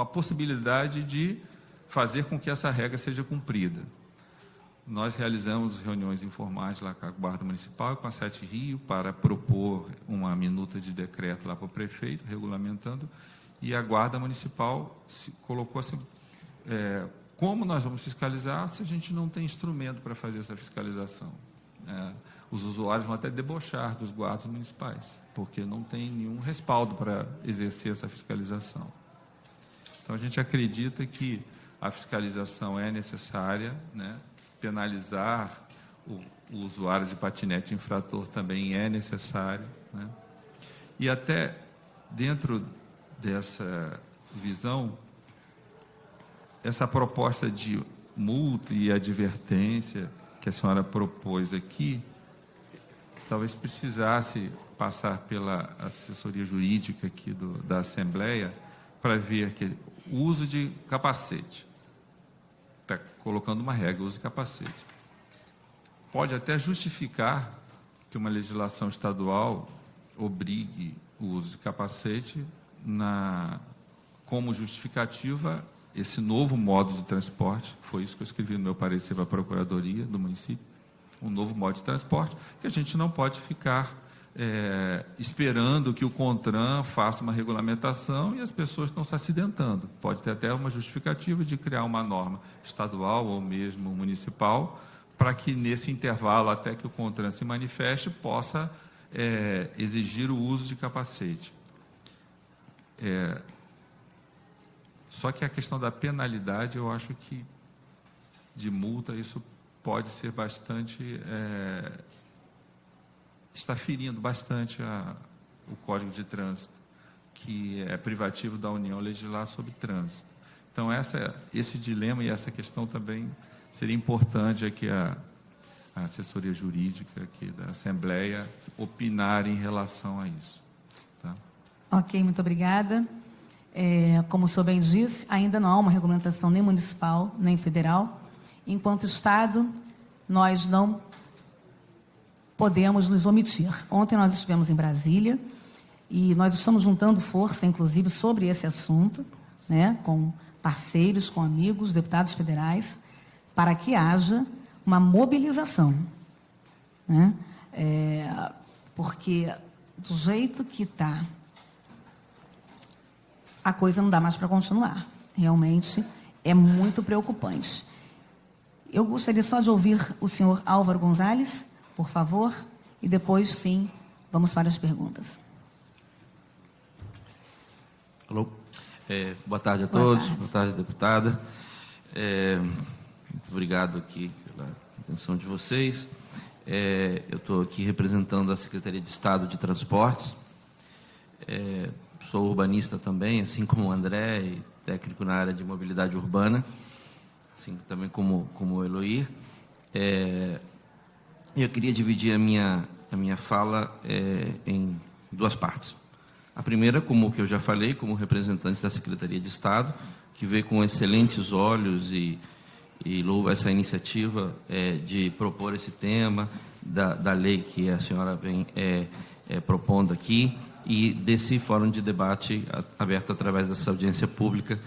possibilidade de fazer com que essa regra seja cumprida? Nós realizamos reuniões informais lá com a Guarda Municipal e com a Sete Rio para propor uma minuta de decreto lá para o prefeito, regulamentando, e a Guarda Municipal colocou assim, como nós vamos fiscalizar se a gente não tem instrumento para fazer essa fiscalização? Os usuários vão até debochar dos guardas municipais, porque não tem nenhum respaldo para exercer essa fiscalização. Então, a gente acredita que a fiscalização é necessária, né? Penalizar o usuário de patinete infrator também é necessário, né? E até dentro dessa visão, essa proposta de multa e advertência que a senhora propôs aqui, talvez precisasse passar pela assessoria jurídica aqui da Assembleia para ver que o uso de capacete, está colocando uma regra, o uso de capacete, pode até justificar que uma legislação estadual obrigue o uso de capacete como justificativa esse novo modo de transporte. Foi isso que eu escrevi no meu parecer para a Procuradoria do município, um novo modo de transporte, que a gente não pode ficar esperando que o CONTRAN faça uma regulamentação e as pessoas estão se acidentando. Pode ter até uma justificativa de criar uma norma estadual ou mesmo municipal, para que nesse intervalo, até que o CONTRAN se manifeste, possa exigir o uso de capacete. Só que a questão da penalidade, eu acho que de multa, isso pode ser bastante... está ferindo bastante o Código de Trânsito, que é privativo da União legislar sobre trânsito. Então, esse dilema e essa questão também seria importante aqui a assessoria jurídica aqui da Assembleia opinar em relação a isso. Tá? Ok, muito obrigada. Como o senhor bem disse, ainda não há uma regulamentação nem municipal, nem federal. Enquanto Estado, nós não podemos nos omitir. Ontem nós estivemos em Brasília e nós estamos juntando força, inclusive, sobre esse assunto, né, com parceiros, com amigos, deputados federais, para que haja uma mobilização, né? Porque do jeito que está, a coisa não dá mais para continuar. Realmente é muito preocupante. Eu gostaria só de ouvir o senhor Álvaro Gonzalez, por favor, e depois, sim, vamos para as perguntas. Alô? Boa tarde a todos. Boa tarde, deputada. Muito obrigado aqui pela atenção de vocês. Eu estou aqui representando a Secretaria de Estado de Transportes. Sou urbanista também, assim como o André, e técnico na área de mobilidade urbana, assim também como o Eloir. Eu queria dividir a minha fala em duas partes. A primeira, como o que eu já falei, como representante da Secretaria de Estado, que veio com excelentes olhos e louva essa iniciativa de propor esse tema da lei que a senhora vem propondo aqui e desse fórum de debate aberto através dessa audiência pública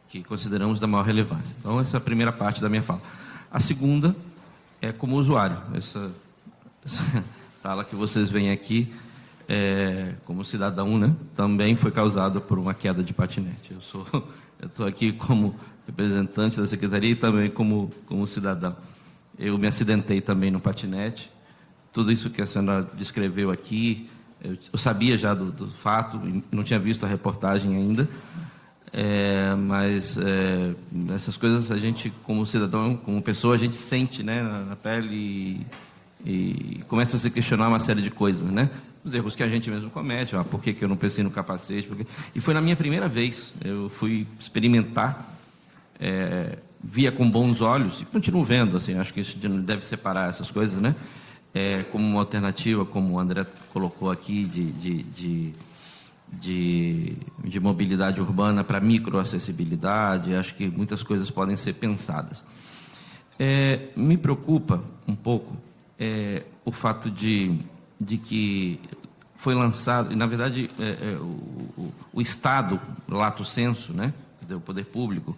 que consideramos da maior relevância. Então, essa é a primeira parte da minha fala. A segunda é como usuário. Essa tala que vocês veem aqui, como cidadão, né, também foi causada por uma queda de patinete. Eu estou aqui como representante da Secretaria e também como cidadão. Eu me acidentei também no patinete. Tudo isso que a senhora descreveu aqui, eu sabia já do fato, não tinha visto a reportagem ainda, mas essas coisas a gente, como cidadão, como pessoa, a gente sente, né, na pele e começa a se questionar uma série de coisas, né? Os erros que a gente mesmo comete, por que eu não pensei no capacete? E foi na minha primeira vez, eu fui experimentar, via com bons olhos, e continuo vendo, assim, acho que isso deve separar essas coisas, né? Como uma alternativa, como o André colocou aqui, de mobilidade urbana para microacessibilidade, acho que muitas coisas podem ser pensadas. Me preocupa um pouco o fato de que foi lançado, e na verdade o Estado, lato sensu, né, o poder público,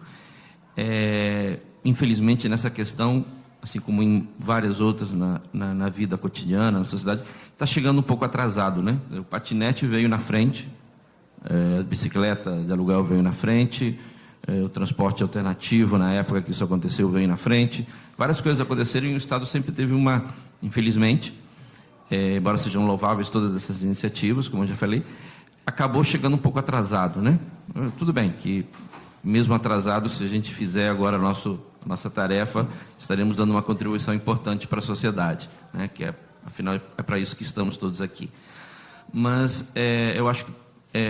infelizmente nessa questão, assim como em várias outras na vida cotidiana, na sociedade, está chegando um pouco atrasado, né? O patinete veio na frente, a bicicleta de aluguel veio na frente, o transporte alternativo, na época que isso aconteceu, veio na frente. Várias coisas aconteceram e o Estado sempre teve infelizmente, embora sejam louváveis todas essas iniciativas, como eu já falei, acabou chegando um pouco atrasado, né? Tudo bem que, mesmo atrasado, se a gente fizer agora nossa tarefa, estaremos dando uma contribuição importante para a sociedade, né? Que afinal, é para isso que estamos todos aqui. Mas eu acho que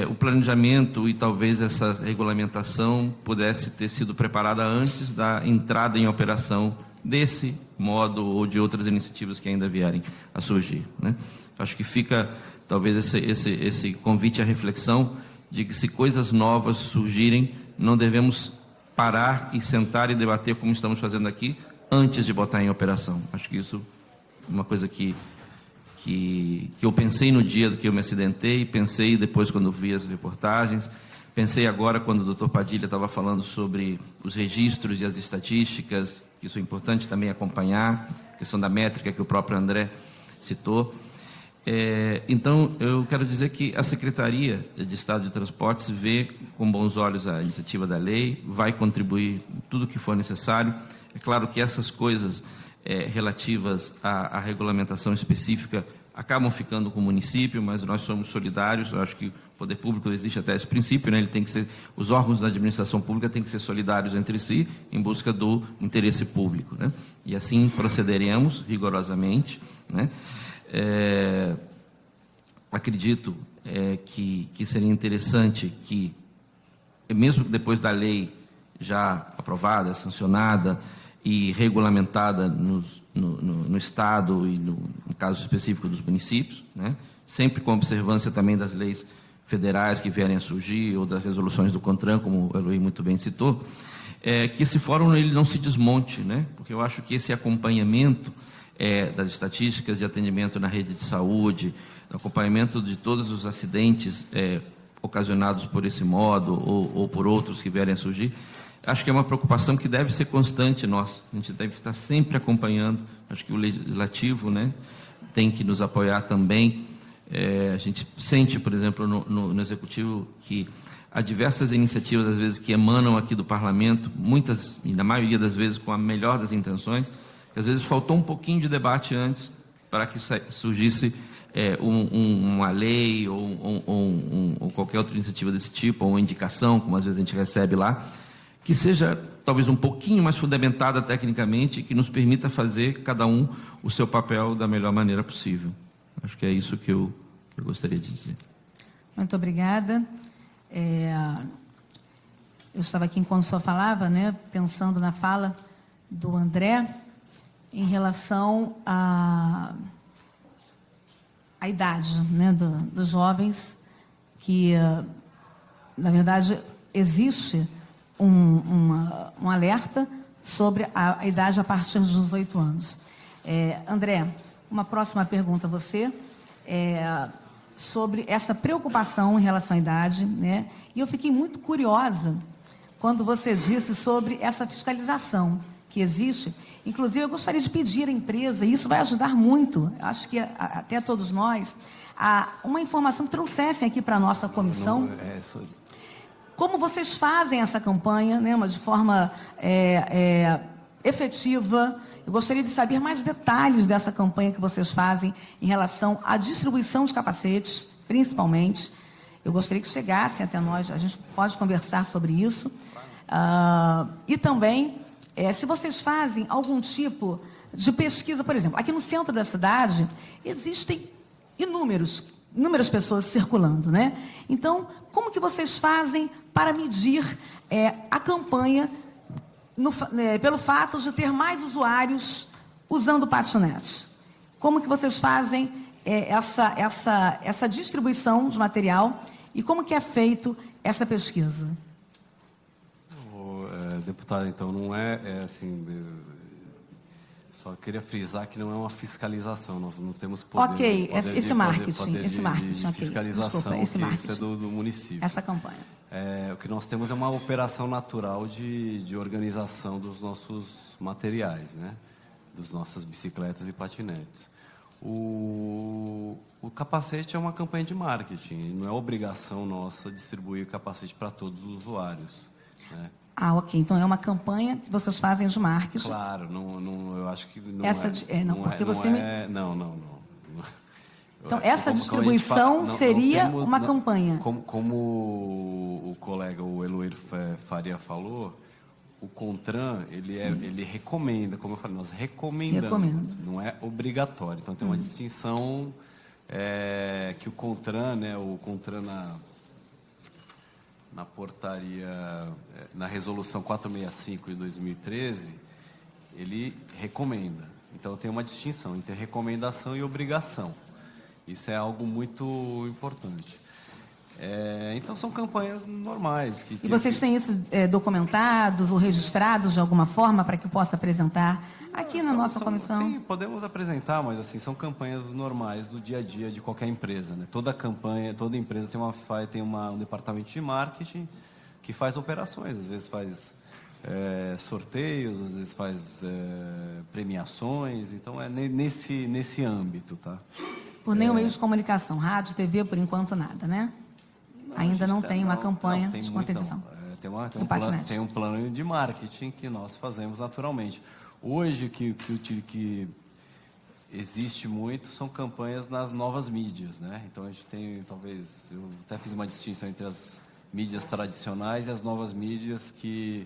o planejamento e talvez essa regulamentação pudesse ter sido preparada antes da entrada em operação desse modo ou de outras iniciativas que ainda vierem a surgir, né? Acho que fica talvez esse convite à reflexão de que se coisas novas surgirem, não devemos parar e sentar e debater como estamos fazendo aqui antes de botar em operação. Acho que isso é uma coisa que eu pensei no dia que eu me acidentei, pensei depois quando vi as reportagens, pensei agora quando o Dr. Padilha estava falando sobre os registros e as estatísticas, que isso é importante também acompanhar, a questão da métrica que o próprio André citou. Então, eu quero dizer que a Secretaria de Estado de Transportes vê com bons olhos a iniciativa da lei, vai contribuir tudo o que for necessário. É claro que essas coisas relativas à regulamentação específica acabam ficando com o município, mas nós somos solidários. Eu acho que o poder público existe até esse princípio, né? Ele tem que ser, os órgãos da administração pública têm que ser solidários entre si em busca do interesse público, né? E assim procederemos rigorosamente, né? Acredito que seria interessante que, mesmo depois da lei já aprovada, sancionada e regulamentada no Estado e no caso específico dos municípios, né? Sempre com observância também das leis federais que vierem a surgir ou das resoluções do CONTRAN, como o Eloy muito bem citou, que esse fórum ele não se desmonte, né? Porque eu acho que esse acompanhamento das estatísticas de atendimento na rede de saúde, acompanhamento de todos os acidentes ocasionados por esse modo ou por outros que vierem a surgir, acho que é uma preocupação que deve ser constante nossa. A gente deve estar sempre acompanhando. Acho que o Legislativo, né, tem que nos apoiar também. A gente sente, por exemplo, no Executivo, que há diversas iniciativas, às vezes, que emanam aqui do Parlamento, muitas, e na maioria das vezes, com a melhor das intenções, que às vezes faltou um pouquinho de debate antes para que surgisse uma lei ou qualquer outra iniciativa desse tipo, ou uma indicação, como às vezes a gente recebe lá, que seja talvez um pouquinho mais fundamentada tecnicamente e que nos permita fazer cada um o seu papel da melhor maneira possível. Acho que é isso que eu gostaria de dizer. Muito obrigada. Eu estava aqui enquanto o senhor falava, né, pensando na fala do André em relação à idade, né, dos jovens, que, na verdade, existe um alerta sobre a idade a partir dos 18 anos. André, uma próxima pergunta a você, sobre essa preocupação em relação à idade, né? E eu fiquei muito curiosa quando você disse sobre essa fiscalização que existe. Inclusive, eu gostaria de pedir à empresa, e isso vai ajudar muito, acho que até todos nós, uma informação que trouxessem aqui para a nossa comissão. Como vocês fazem essa campanha, né, de forma efetiva. Eu gostaria de saber mais detalhes dessa campanha que vocês fazem em relação à distribuição de capacetes, principalmente. Eu gostaria que chegassem até nós, a gente pode conversar sobre isso. E também, se vocês fazem algum tipo de pesquisa, por exemplo, aqui no centro da cidade, existem inúmeras pessoas circulando, né? Então, como que vocês fazem para medir a campanha pelo fato de ter mais usuários usando patinete? Como que vocês fazem essa distribuição de material e como que é feito essa pesquisa? Deputado, então, não assim... Só queria frisar que não é uma fiscalização, nós não temos poder, ok, esse marketing, de fiscalização, desculpa, esse marketing, isso é do município. Essa campanha. O que nós temos é uma operação natural de organização dos nossos materiais, né? Das nossas bicicletas e patinetes. O capacete é uma campanha de marketing, não é obrigação nossa distribuir o capacete para todos os usuários, né? Ok. Então é uma campanha que vocês fazem de marketing. Claro, eu acho que não não. Então, essa distribuição seria uma campanha. Como o colega, o Eloir Faria falou, o CONTRAN, ele recomenda, como eu falei, nós recomendamos, não é obrigatório. Então, tem uma distinção que o CONTRAN, né, o CONTRAN na portaria, na resolução 465 de 2013, ele recomenda. Então tem uma distinção entre recomendação e obrigação. Isso é algo muito importante. Então são campanhas normais. E vocês têm isso documentados ou registrados de alguma forma para que possa apresentar aqui na nossa comissão? Sim, podemos apresentar, mas assim, são campanhas normais do dia a dia de qualquer empresa, né? Toda campanha, toda empresa tem um departamento de marketing que faz operações, às vezes faz sorteios, às vezes faz premiações, então é nesse âmbito, tá? Por nenhum meio de comunicação, rádio, TV, por enquanto nada, né? Ainda não tem uma campanha de conscientização. Tem um plano de marketing que nós fazemos naturalmente. Hoje, que existe muito são campanhas nas novas mídias, né? Então, a gente tem, talvez, eu até fiz uma distinção entre as mídias tradicionais e as novas mídias, que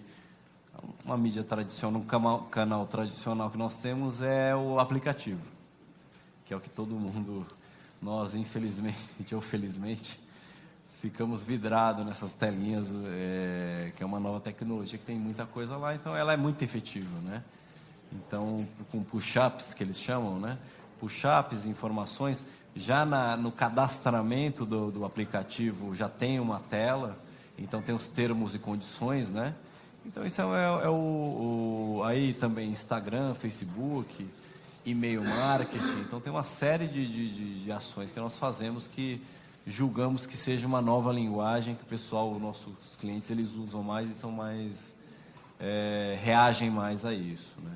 uma mídia tradicional, um canal tradicional que nós temos é o aplicativo, que é o que todo mundo, nós, infelizmente ou felizmente, ficamos vidrados nessas telinhas, que é uma nova tecnologia que tem muita coisa lá, então ela é muito efetiva, né? Então, com push-ups, que eles chamam, né? Push-ups, informações, já no cadastramento do aplicativo já tem uma tela, então tem os termos e condições, né? Então, isso aí também Instagram, Facebook, e-mail marketing, então tem uma série de ações que nós fazemos que julgamos que seja uma nova linguagem que o pessoal, os nossos clientes, eles usam mais e são mais, reagem mais a isso, né?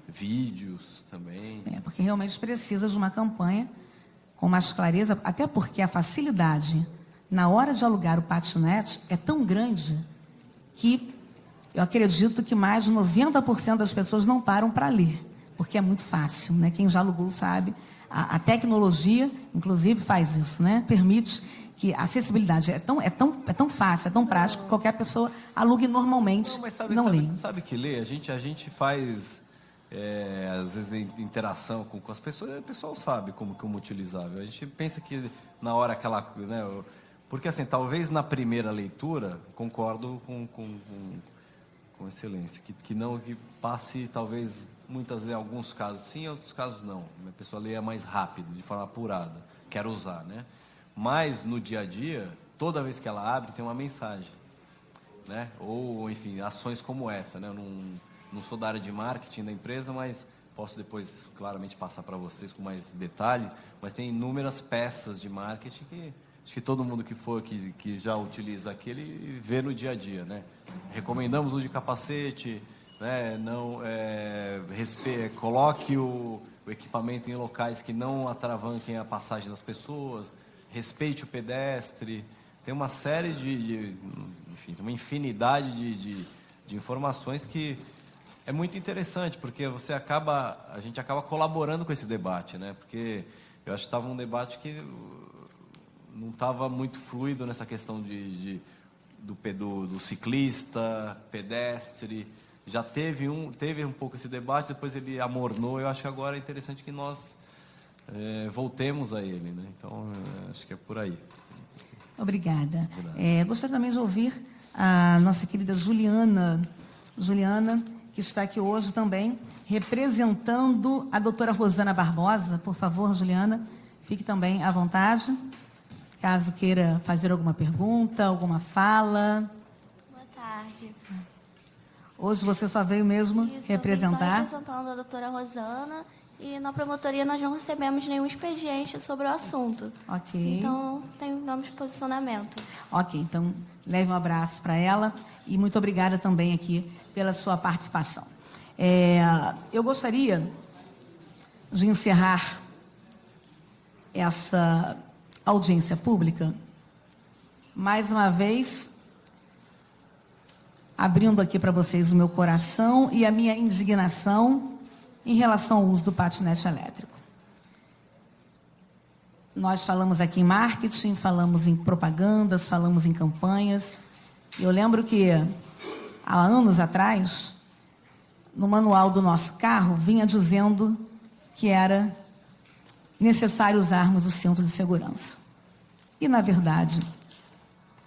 Vídeos também. Porque realmente precisa de uma campanha com mais clareza, até porque a facilidade na hora de alugar o patinete é tão grande que eu acredito que mais de 90% das pessoas não param para ler, porque é muito fácil, né? Quem já alugou sabe. A tecnologia, inclusive, faz isso, né? Permite que a acessibilidade é tão fácil, é tão prático, que qualquer pessoa alugue normalmente, não lê. Sabe que lê? A gente faz, às vezes, interação com as pessoas, o pessoal sabe como utilizar. A gente pensa que na hora aquela... Né, porque, assim, talvez na primeira leitura, concordo com excelência, que passe, talvez... Muitas vezes, em alguns casos sim, em outros casos não. A pessoa leia mais rápido, de forma apurada, quer usar, né? Mas, no dia a dia, toda vez que ela abre, tem uma mensagem, né? Ou, enfim, ações como essa, né? Eu não sou da área de marketing da empresa, mas posso depois, claramente, passar para vocês com mais detalhe, mas tem inúmeras peças de marketing que acho que todo mundo que já utiliza aquele vê no dia a dia, né? Recomendamos o uso de capacete, né? Coloque o equipamento em locais que não atravanquem a passagem das pessoas, respeite o pedestre, tem uma série enfim, uma infinidade de informações que é muito interessante, porque a gente acaba colaborando com esse debate, né? Porque eu acho que estava um debate que não estava muito fluido nessa questão do ciclista, pedestre. Já teve um pouco esse debate, depois ele amornou. Eu acho que agora é interessante que nós voltemos a ele, né? Então, acho que é por aí. Obrigada. Gostaria também de ouvir a nossa querida Juliana, que está aqui hoje também, representando a doutora Rosana Barbosa. Por favor, Juliana, fique também à vontade, caso queira fazer alguma pergunta, alguma fala. Boa tarde. Hoje você só veio mesmo representar? Estou representando a doutora Rosana e na promotoria nós não recebemos nenhum expediente sobre o assunto. Ok. Então, damos posicionamento. Ok, então leve um abraço para ela e muito obrigada também aqui pela sua participação. Eu gostaria de encerrar essa audiência pública, mais uma vez, abrindo aqui para vocês o meu coração e a minha indignação em relação ao uso do patinete elétrico. Nós falamos aqui em marketing, falamos em propagandas, falamos em campanhas. Eu lembro que, há anos atrás, no manual do nosso carro, vinha dizendo que era necessário usarmos o cinto de segurança. E, na verdade,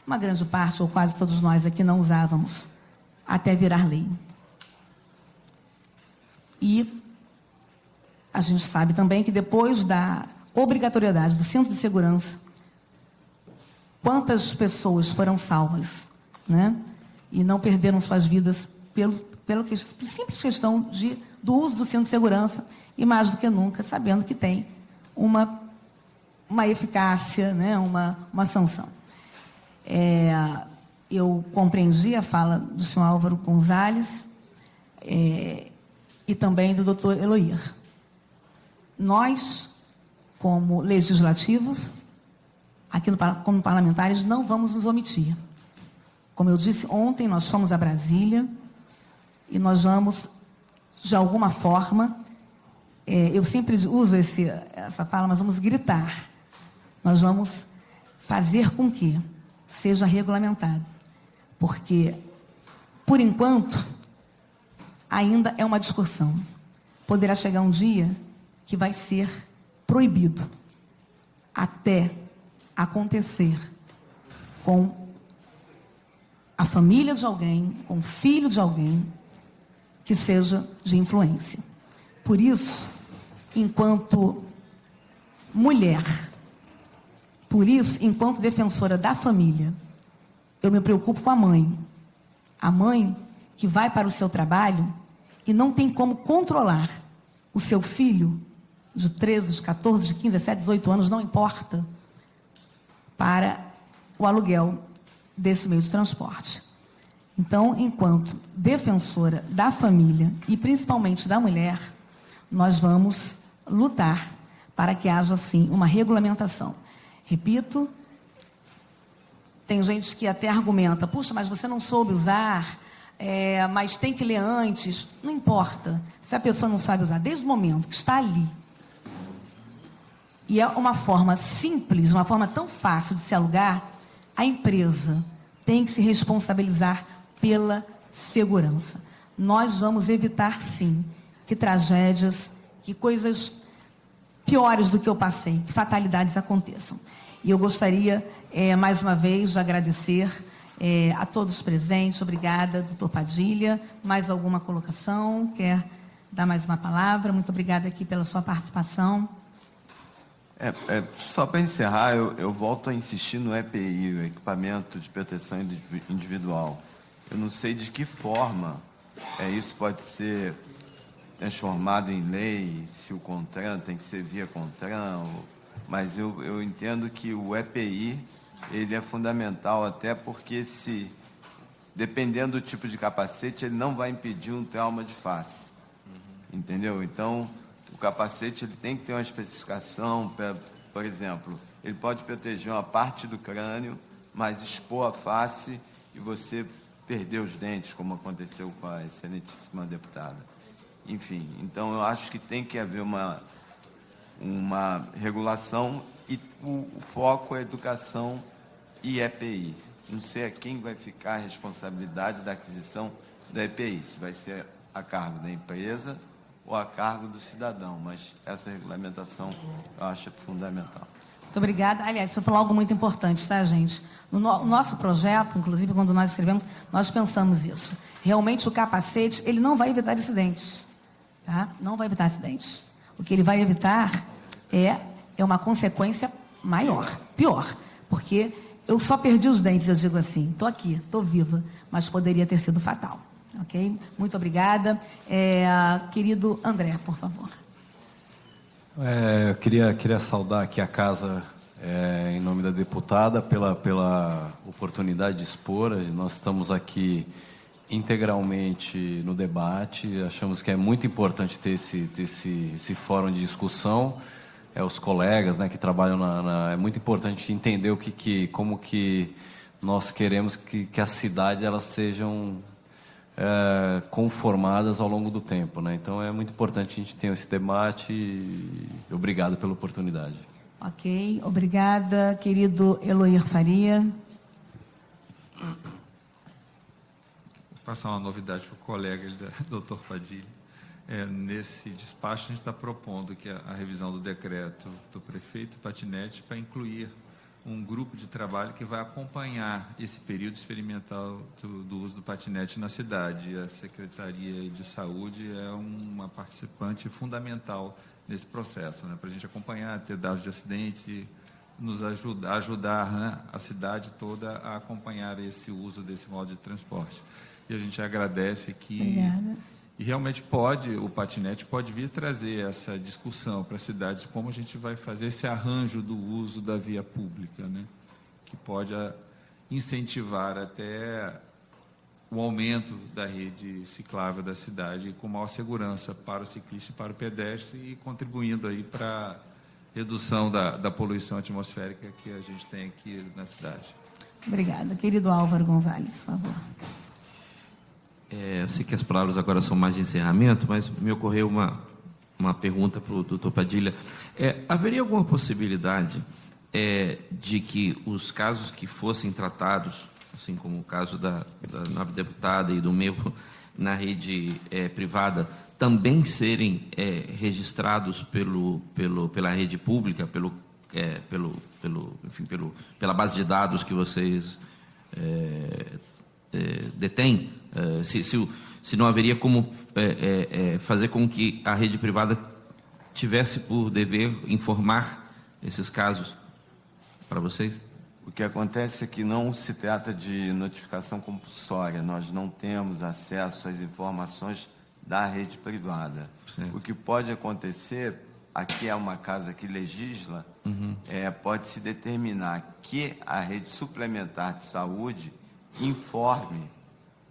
uma grande parte, ou quase todos nós aqui, não usávamos, até virar lei. E a gente sabe também que depois da obrigatoriedade do cinto de segurança, quantas pessoas foram salvas, né? E não perderam suas vidas pela simples questão do uso do cinto de segurança, e mais do que nunca, sabendo que tem uma eficácia, né? uma sanção. Eu compreendi a fala do senhor Álvaro Gonzalez e também do doutor Eloir. Nós, como legislativos, aqui como parlamentares, não vamos nos omitir. Como eu disse ontem, nós fomos a Brasília e nós vamos, de alguma forma, eu sempre uso essa fala, mas vamos gritar. Nós vamos fazer com que seja regulamentado. Porque, por enquanto, ainda é uma discussão. Poderá chegar um dia que vai ser proibido, até acontecer com a família de alguém, com o filho de alguém, que seja de influência. Por isso, enquanto mulher, por isso, enquanto defensora da família, eu me preocupo com a mãe que vai para o seu trabalho e não tem como controlar o seu filho de 13, de 14, de 15, 17, 18 anos, não importa, para o aluguel desse meio de transporte. Então, enquanto defensora da família e principalmente da mulher, nós vamos lutar para que haja, sim, uma regulamentação. Repito, tem gente que até argumenta, puxa, mas você não soube usar, mas tem que ler antes. Não importa, se a pessoa não sabe usar, desde o momento que está ali, e é uma forma simples, uma forma tão fácil de se alugar, a empresa tem que se responsabilizar pela segurança. Nós vamos evitar, sim, que tragédias, que coisas piores do que eu passei, que fatalidades aconteçam. E eu gostaria, mais uma vez, de agradecer a todos os presentes. Obrigada, doutor Padilha. Mais alguma colocação? Quer dar mais uma palavra? Muito obrigada aqui pela sua participação. Só para encerrar, eu volto a insistir no EPI, o Equipamento de Proteção Individual. Eu não sei de que forma isso pode ser transformado em lei, se o CONTRAN tem que ser via CONTRAN, mas eu entendo que o EPI ele é fundamental, até porque, dependendo do tipo de capacete, ele não vai impedir um trauma de face. Entendeu? Então, o capacete ele tem que ter uma especificação, por exemplo, ele pode proteger uma parte do crânio, mas expor a face e você perder os dentes, como aconteceu com a excelentíssima deputada. Enfim, então eu acho que tem que haver uma regulação e o foco é educação e EPI. Não sei a quem vai ficar a responsabilidade da aquisição da EPI, se vai ser a cargo da empresa ou a cargo do cidadão, mas essa regulamentação eu acho fundamental. Muito obrigada. Aliás, deixa eu falar algo muito importante, tá, gente? No nosso projeto, inclusive, quando nós escrevemos, nós pensamos isso. Realmente, o capacete, ele não vai evitar acidentes, tá? Não vai evitar acidentes. O que ele vai evitar é uma consequência maior, pior, porque eu só perdi os dentes, eu digo assim, estou aqui, estou viva, mas poderia ter sido fatal. Ok? Muito obrigada. Querido André, por favor. Eu queria saudar aqui a casa, em nome da deputada, pela oportunidade de expor. Nós estamos aqui integralmente no debate, achamos que é muito importante ter esse fórum de discussão. Os colegas, né, que trabalham é muito importante entender como que nós queremos que as cidades elas sejam conformadas ao longo do tempo, né? Então é muito importante a gente ter esse debate e obrigado pela oportunidade. Ok, obrigada, querido Eloir Faria. Vou passar uma novidade para o colega, doutor Padilha. Nesse despacho, a gente está propondo que a revisão do decreto do prefeito Patinete para incluir um grupo de trabalho que vai acompanhar esse período experimental do uso do patinete na cidade. A Secretaria de Saúde é uma participante fundamental nesse processo, né, para a gente acompanhar, ter dados de acidentes e nos ajudar, né, a cidade toda a acompanhar esse uso desse modo de transporte. E a gente agradece que... Obrigada. E realmente o patinete pode vir trazer essa discussão para a cidade de como a gente vai fazer esse arranjo do uso da via pública, né? Que pode incentivar até o aumento da rede ciclável da cidade com maior segurança para o ciclista e para o pedestre e contribuindo aí para a redução da poluição atmosférica que a gente tem aqui na cidade. Obrigada. Querido Álvaro Gonzalez, por favor. Eu sei que as palavras agora são mais de encerramento, mas me ocorreu uma pergunta para o doutor Padilha. Haveria alguma possibilidade de que os casos que fossem tratados, assim como o caso da nobre deputada e do meu na rede privada, também serem registrados pela rede pública, pela base de dados que vocês detêm? Se não haveria como fazer com que a rede privada tivesse por dever informar esses casos para vocês? O que acontece é que não se trata de notificação compulsória, nós não temos acesso às informações da rede privada. Certo. O que pode acontecer, aqui é uma casa que legisla, pode-se determinar que a rede suplementar de saúde informe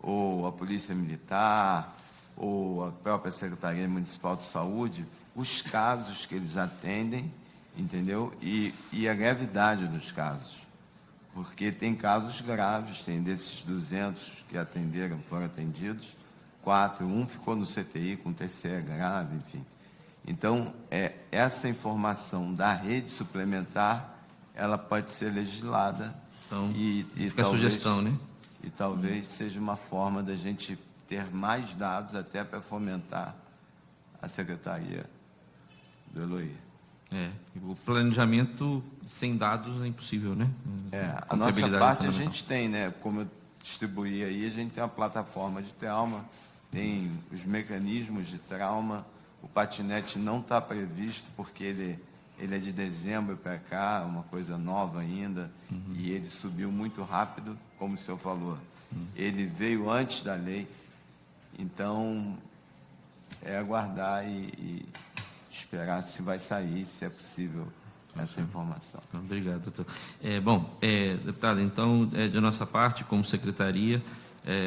ou a Polícia Militar, ou a própria Secretaria Municipal de Saúde, os casos que eles atendem, entendeu? E a gravidade dos casos. Porque tem casos graves, tem desses 200 que foram atendidos, 1 ficou no CTI com TCE grave, enfim. Então, essa informação da rede suplementar, ela pode ser legislada. Então, e fica talvez, a sugestão, né? E talvez seja uma forma da gente ter mais dados até para fomentar a Secretaria do Eloy. O planejamento sem dados é impossível, né? A nossa parte a gente tem, né? Como eu distribuí aí, a gente tem uma plataforma de trauma, tem os mecanismos de trauma. O patinete não está previsto porque ele é de dezembro para cá, uma coisa nova ainda, e ele subiu muito rápido, como o senhor falou. Ele veio antes da lei, então é aguardar e esperar se vai sair, se é possível essa informação. Obrigado, doutor. Deputado, então, de nossa parte, como secretaria,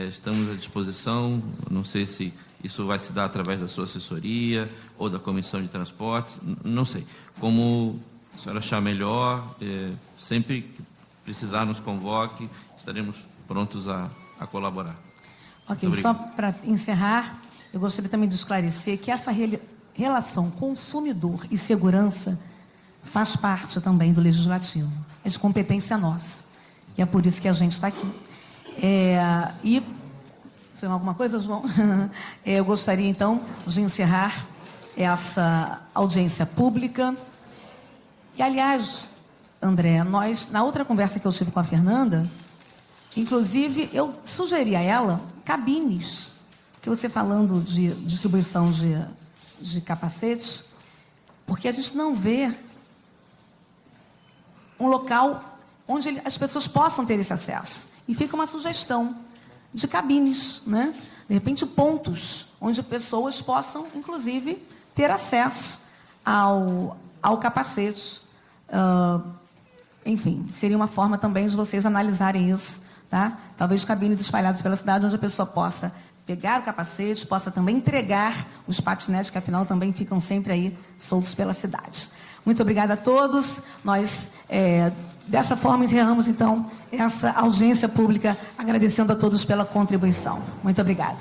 estamos à disposição. Não sei se isso vai se dar através da sua assessoria ou da Comissão de Transportes, não sei. Como a senhora achar melhor, sempre que precisar nos convoque, estaremos prontos a colaborar. Ok, só para encerrar, eu gostaria também de esclarecer que essa relação consumidor e segurança faz parte também do Legislativo. É de competência nossa. E é por isso que a gente está aqui. E... Tem alguma coisa, João? Eu gostaria, então, de encerrar essa audiência pública. E, aliás, André, na outra conversa que eu tive com a Fernanda, inclusive, eu sugeri a ela cabines, que você falando de distribuição de capacetes, porque a gente não vê um local onde as pessoas possam ter esse acesso. E fica uma sugestão de cabines, né? De repente, pontos onde pessoas possam, inclusive, ter acesso ao capacete. Enfim, seria uma forma também de vocês analisarem isso, tá? Talvez cabines espalhadas pela cidade onde a pessoa possa pegar o capacete, possa também entregar os patinetes, que afinal também ficam sempre aí soltos pela cidade. Muito obrigada a todos. Nós, dessa forma, encerramos, então, essa audiência pública, agradecendo a todos pela contribuição. Muito obrigada.